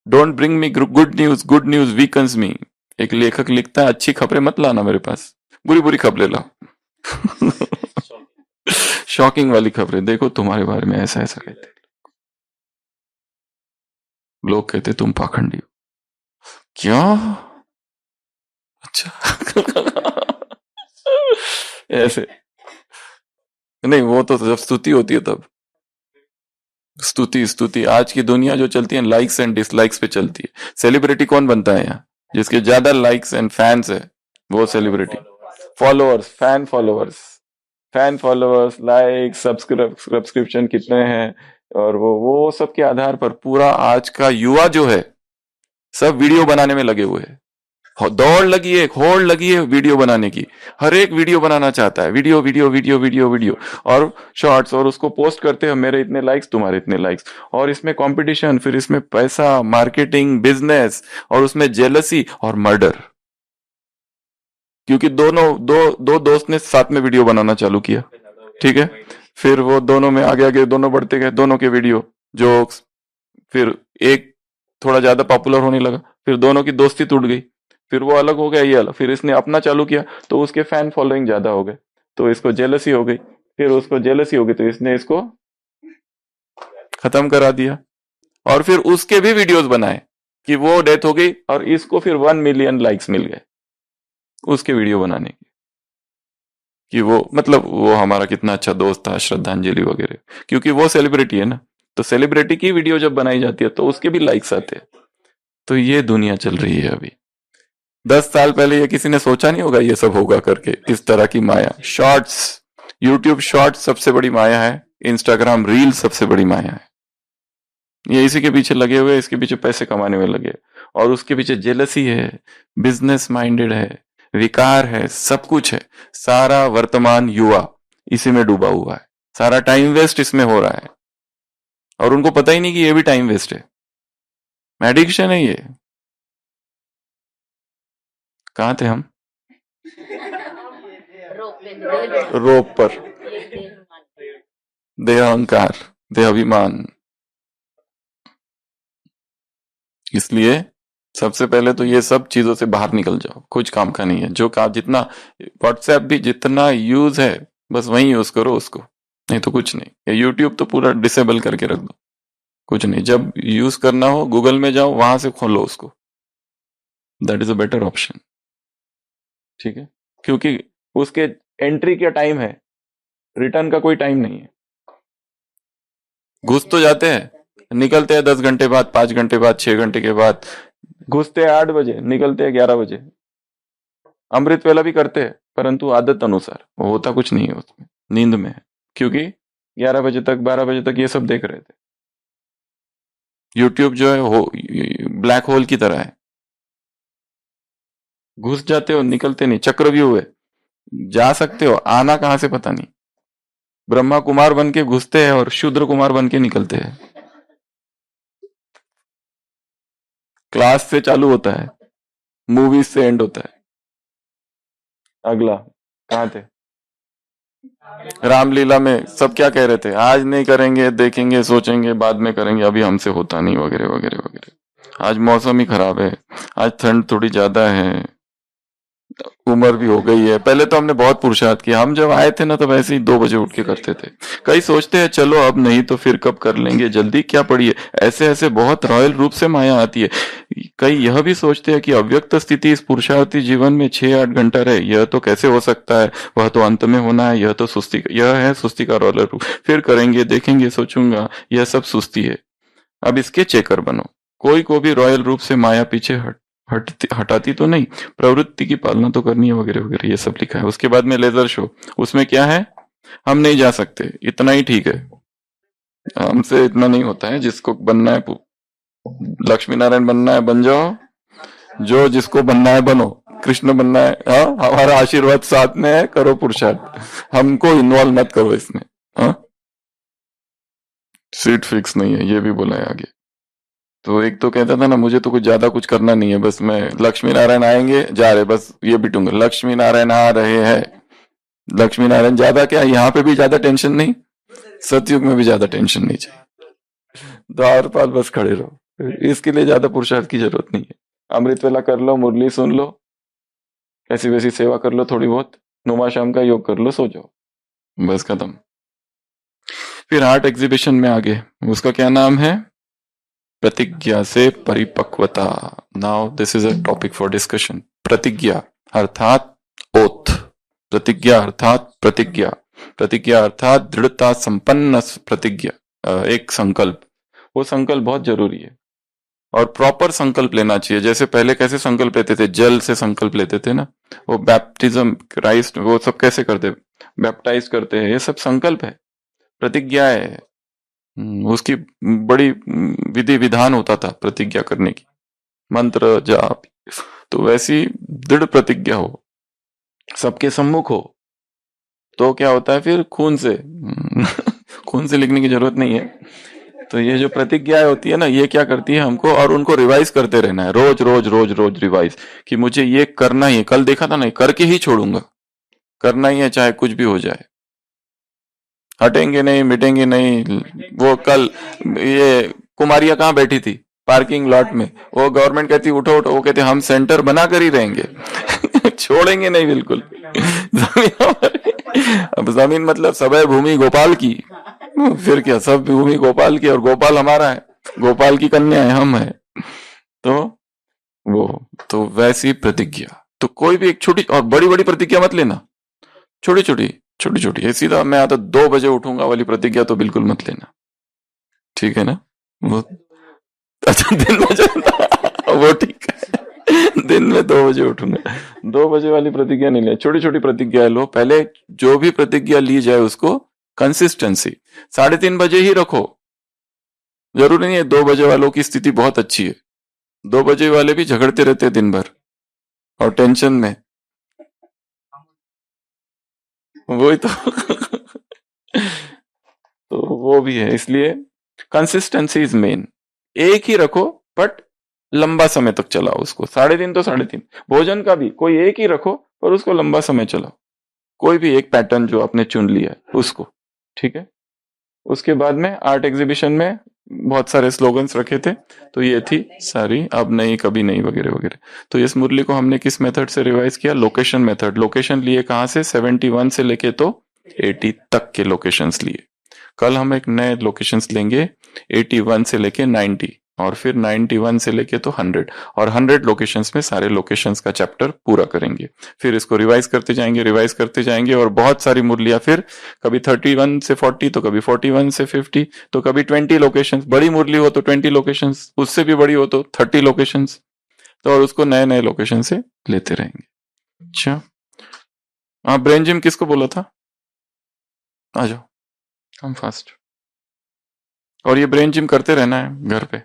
don't bring me good news weakens me. एक लेखक लिखता है, अच्छी खबरें मत लाना मेरे पास, बुरी बुरी खबरें लाओ। शॉकिंग वाली खबरें, देखो तुम्हारे बारे में ऐसा ऐसा कहते, लोग कहते तुम पाखंडी हो। क्या? अच्छा। ऐसे नहीं, वो तो जब स्तुति होती है तब। स्तुति आज की दुनिया जो चलती है लाइक्स एंड डिसलाइक्स पे चलती है। सेलिब्रिटी कौन बनता है यहाँ? जिसके ज्यादा लाइक्स एंड फैंस है वो celebrity. Followers, fan followers, like, subscription कितने हैं, और वो सब के आधार पर पूरा आज का युवा जो है सब वीडियो बनाने में लगे हुए हैं। दौड़ लगी है, होड़ लगी है वीडियो बनाने की, हर एक वीडियो बनाना चाहता है, वीडियो और शॉर्ट्स, और उसको पोस्ट करते हैं, मेरे इतने लाइक्स, तुम्हारे इतने लाइक्स, और इसमें कंपटीशन, फिर इसमें पैसा, मार्केटिंग, बिजनेस, और उसमें जेलसी और मर्डर। क्योंकि दो दोस्त ने साथ में वीडियो बनाना चालू किया, ठीक है, फिर वो दोनों में आगे दोनों बढ़ते गए, दोनों के वीडियो, जोक्स, फिर एक थोड़ा ज्यादा पॉपुलर होने लगा, फिर दोनों की दोस्ती टूट गई, फिर वो अलग हो गया, ये अलग, फिर इसने अपना चालू किया तो उसके फैन फॉलोइंग ज्यादा हो गए, तो इसको जेलसी हो गई, फिर उसको जेलसी हो गई तो इसने इसको खत्म करा दिया, और फिर उसके भी वीडियोस बनाए कि वो डेथ हो गई और इसको फिर 1 मिलियन लाइक्स मिल गए उसके वीडियो बनाने के, कि वो मतलब वो हमारा कितना अच्छा दोस्त था, श्रद्धांजलि वगैरह, क्योंकि वो सेलिब्रिटी है ना, तो सेलिब्रिटी की वीडियो जब बनाई जाती है तो उसके भी लाइक्स आते हैं। तो ये दुनिया चल रही है अभी। 10 साल पहले ये किसी ने सोचा नहीं होगा ये सब होगा करके, इस तरह की माया। शॉर्ट्स, यूट्यूब शॉर्ट्स सबसे बड़ी माया है, इंस्टाग्राम रील सबसे बड़ी माया है। ये इसी के पीछे लगे हुए, इसके पीछे पैसे कमाने में लगे, और उसके पीछे जेलसी है, बिजनेस माइंडेड है, विकार है, सब कुछ है। सारा वर्तमान युवा इसी में डूबा हुआ है, सारा टाइम वेस्ट इसमें हो रहा है, और उनको पता ही नहीं कि ये भी टाइम वेस्ट है, एडिक्शन है ये। कहाँ थे हम? रोप पर, देह अहंकार, देह अभिमान। इसलिए सबसे पहले तो ये सब चीजों से बाहर निकल जाओ, कुछ काम का नहीं है। जो काम जितना व्हाट्सएप भी जितना यूज है बस वही यूज करो उसको, नहीं तो कुछ नहीं। यूट्यूब तो पूरा डिसेबल करके रख दो, कुछ नहीं। जब यूज करना हो गूगल में जाओ, वहां से खोलो उसको, that is a better option. ठीक है, क्योंकि उसके एंट्री का टाइम है, रिटर्न का कोई टाइम नहीं है। घुस तो जाते हैं, निकलते हैं 10 घंटे बाद, 5 घंटे बाद, 6 घंटे के बाद। घुसते हैं 8 बजे, निकलते हैं 11 बजे। अमृत वेला भी करते हैं, परंतु आदत अनुसार, वो होता कुछ नहीं है उसमें, नींद में है। क्योंकि 11 बजे तक, 12 बजे तक ये सब देख रहे थे। यूट्यूब जो है वो ब्लैक होल की तरह है, घुस जाते हो निकलते नहीं, चक्रव्यूह है। जा सकते हो, आना कहां से पता नहीं। ब्रह्मा कुमार बन के घुसते हैं और शूद्र कुमार बन के निकलते हैं। क्लास से चालू होता है, मूवीज से एंड होता है। अगला कहां थे? रामलीला में सब क्या कह रहे थे? आज नहीं करेंगे, देखेंगे, सोचेंगे, बाद में करेंगे, अभी हमसे होता नहीं, वगैरह वगैरह वगैरह। आज मौसम ही खराब है, आज ठंड थोड़ी ज्यादा है, उम्र भी हो गई है। पहले तो हमने बहुत पुरुषार्थ किया, हम जब आए थे ना तो वैसे ही 2 बजे उठ के करते थे। कई सोचते हैं चलो अब नहीं तो फिर कब कर लेंगे, जल्दी क्या पड़ी है। ऐसे ऐसे बहुत रॉयल रूप से माया आती है। कई यह भी सोचते हैं कि अव्यक्त स्थिति इस पुरुषार्थी जीवन में 6-8 घंटा रहे, यह तो कैसे हो सकता है, वह तो अंत में होना है, यह तो सुस्ती, यह है सुस्ती का रॉयल रूप। फिर करेंगे, देखेंगे, सोचूंगा, यह सब सुस्ती है। अब इसके चेकर बनो। कोई को भी रॉयल रूप से माया पीछे हटाती तो नहीं, प्रवृत्ति की पालना तो करनी है, वगैरह वगैरह, ये सब लिखा है। उसके बाद में लेजर शो, उसमें क्या है? हम नहीं जा सकते, इतना ही ठीक है, हमसे इतना नहीं होता है। जिसको बनना है, लक्ष्मी नारायण बनना है बन जाओ, जो जिसको बनना है बनो, कृष्ण बनना है, हाँ हमारा आशीर्वाद साथ में है, करो पुरुषार्थ, हमको इन्वॉल्व मत करो इसमें। हाँ, सीट फिक्स नहीं है, ये भी बोला है आगे। तो एक तो कहता था ना, मुझे तो कुछ ज्यादा कुछ करना नहीं है, बस मैं लक्ष्मी नारायण आएंगे जा रहे, बस ये बिटूंगा, लक्ष्मी नारायण आ रहे हैं, लक्ष्मी नारायण। ज्यादा क्या, यहाँ पे भी ज्यादा टेंशन नहीं, सतयुग में भी ज्यादा टेंशन नहीं चाहिए, द्वार पाल बस खड़े रहो। इसके लिए ज्यादा पुरुषार्थ की जरूरत नहीं है। अमृत वेला कर लो, मुरली सुन लो, ऐसी वैसी सेवा कर लो थोड़ी बहुत, नुमा शाम का योग कर लो, सो जाओ, बस खत्म। फिर आर्ट एग्जीबिशन में आगे, उसका क्या नाम है? प्रतिज्ञा से परिपक्वता। Now this is a topic for discussion. प्रतिज्ञा अर्थात ओथ, प्रतिज्ञा अर्थात प्रतिज्ञा, प्रतिज्ञा अर्थात दृढ़ता संपन्न प्रतिज्ञा, एक संकल्प। वो संकल्प बहुत जरूरी है और प्रॉपर संकल्प लेना चाहिए। जैसे पहले कैसे संकल्प लेते थे, जल से संकल्प लेते थे ना, वो बैप्टिज्म, क्राइस्ट, वो सब कैसे करते, बैप्टाइज करते हैं, ये सब संकल्प है, प्रतिज्ञा है। उसकी बड़ी विधि विधान होता था प्रतिज्ञा करने की, मंत्र जाप। तो वैसी दृढ़ प्रतिज्ञा हो, सबके सम्मुख हो, तो क्या होता है फिर? खून से खून से लिखने की जरूरत नहीं है। तो ये जो प्रतिज्ञा होती है ना, ये क्या करती है हमको, और उनको रिवाइज करते रहना है, रोज रोज रोज रोज रिवाइज, कि मुझे ये करना ही है। कल देखा था ना, करके ही छोड़ूंगा, करना ही है चाहे कुछ भी हो जाए, हटेंगे नहीं, मिटेंगे नहीं। वो कल ये कुमारिया कहाँ बैठी थी? पार्किंग लॉट में। वो गवर्नमेंट कहती उठो उठो, वो कहते हम सेंटर बना कर ही रहेंगे छोड़ेंगे नहीं बिल्कुल। अब जमीन मतलब सब है भूमि गोपाल की, फिर क्या, सब भूमि गोपाल की, और गोपाल हमारा है, गोपाल की कन्या है, हम है। तो वो तो वैसी प्रतिज्ञा, तो कोई भी एक छोटी और बड़ी बड़ी प्रतिज्ञा मत लेना, छोटी छोटी छोटी छोटी है। सीधा मैं आता 2 बजे उठूंगा वाली प्रतिज्ञा तो बिल्कुल मत लेना, ठीक है ना? वो अच्छा दिन में वो ठीक है, दिन में 2 बजे उठूंगा, 2 बजे वाली प्रतिज्ञा नहीं ले, छोटी छोटी प्रतिज्ञा लो। पहले जो भी प्रतिज्ञा ली जाए उसको कंसिस्टेंसी 3:30 बजे ही रखो। जरूरी नहीं है 2 बजे वालों की स्थिति बहुत अच्छी है, 2 बजे वाले भी झगड़ते रहते हैं दिन भर और टेंशन में, वही तो तो वो भी है। इसलिए कंसिस्टेंसी इज मेन। एक ही रखो बट लंबा समय तक चलाओ उसको, 3.5 तो 3.5। भोजन का भी कोई एक ही रखो पर उसको लंबा समय चलाओ, कोई भी एक पैटर्न जो आपने चुन लिया है उसको, ठीक है। उसके बाद में आर्ट एग्जीबिशन में बहुत सारे स्लोगन्स रखे थे, तो ये थी सारी अब नहीं कभी नहीं वगैरह वगैरह। तो इस मुरली को हमने किस मेथड से रिवाइज किया? Location method. लोकेशन लिए कहाँ से? 71 से लेके तो 80 तक के लोकेशंस लिए। कल हम एक नए लोकेशंस लेंगे 81 से लेके 90, और फिर 91 से लेके तो 100, और 100 लोकेशंस में सारे लोकेशंस का चैप्टर पूरा करेंगे। फिर इसको रिवाइज करते जाएंगे और बहुत सारी मुरलियां, फिर कभी 31 से 40, तो कभी 41 से 50, तो कभी 20 लोकेशंस। बड़ी मुरली हो तो 20 लोकेशंस, उससे भी बड़ी हो तो 30 लोकेशंस, तो और उसको नए नए लोकेशन से लेते रहेंगे। अच्छा, हाँ, ब्रेन जिम किसको बोला था? आ जाओ, हम फास्ट। और ये ब्रेन जिम करते रहना है घर पे,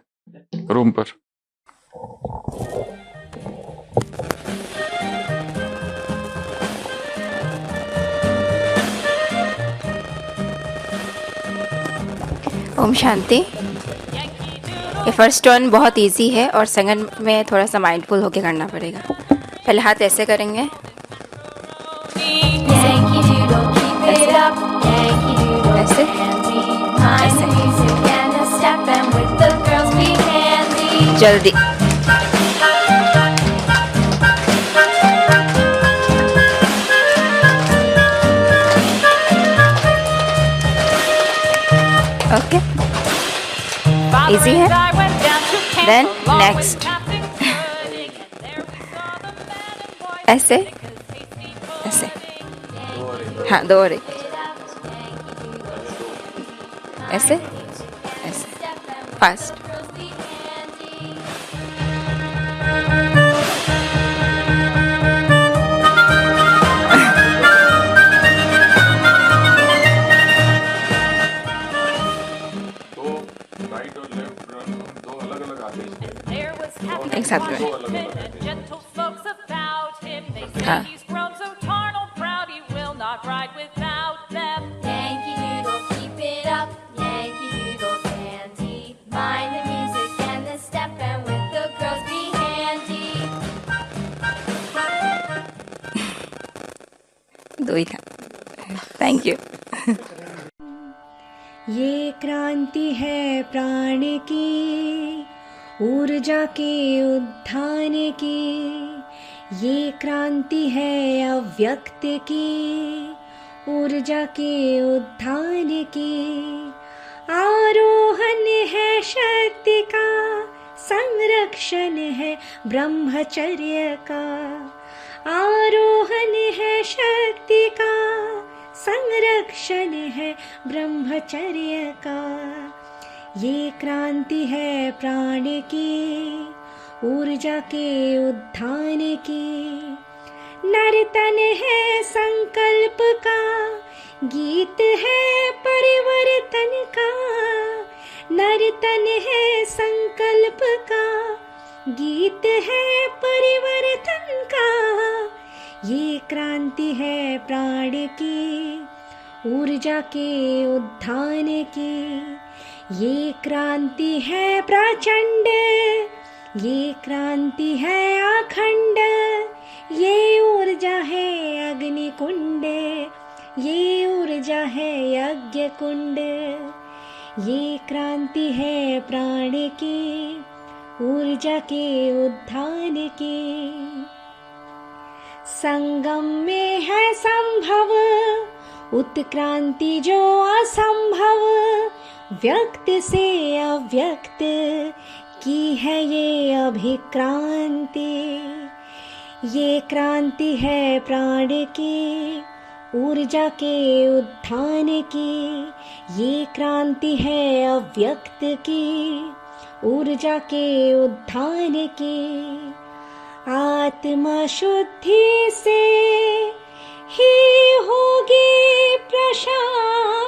रूम पर। ओम शांति। ये फर्स्ट टर्न बहुत इजी है और सेकंड में थोड़ा सा माइंडफुल होके करना पड़ेगा। पहले हाथ ऐसे करेंगे, ऐसे ऐसे, जल्दी। ओके, इजी है। देन नेक्स्ट, ऐसे ऐसे, हाँ, दो और एक, ऐसे ऐसे, फास्ट। एक साथ में, हाँ। दो ही था। Thank you. ये क्रांति है प्राण की, ऊर्जा के उत्थान की। ये क्रांति है अव्यक्त की, ऊर्जा के उत्थान की। आरोहण है शक्ति का, संरक्षण है ब्रह्मचर्य का। आरोहण है शक्ति का, संरक्षण है ब्रह्मचर्य का। ये क्रांति है प्राण की, ऊर्जा के उत्थान की। नर्तन है संकल्प का, गीत है परिवर्तन का। नर्तन है संकल्प का, गीत है परिवर्तन का। ये क्रांति है प्राण की, ऊर्जा के उत्थान की। ये क्रांति है प्रचंड, ये क्रांति है अखंड। ये ऊर्जा है अग्निकुंड, ये ऊर्जा है यज्ञ कुंड। ये क्रांति है प्राण की, ऊर्जा के उत्थान की। संगम में है संभव, उत्क्रांति जो असंभव। व्यक्त से अव्यक्त की है ये अभिक्रांति। ये क्रांति है प्राण की, ऊर्जा के उत्थान की। ये क्रांति है अव्यक्त की, ऊर्जा के उत्थान की। आत्मा शुद्धि से ही होगी प्रशांति।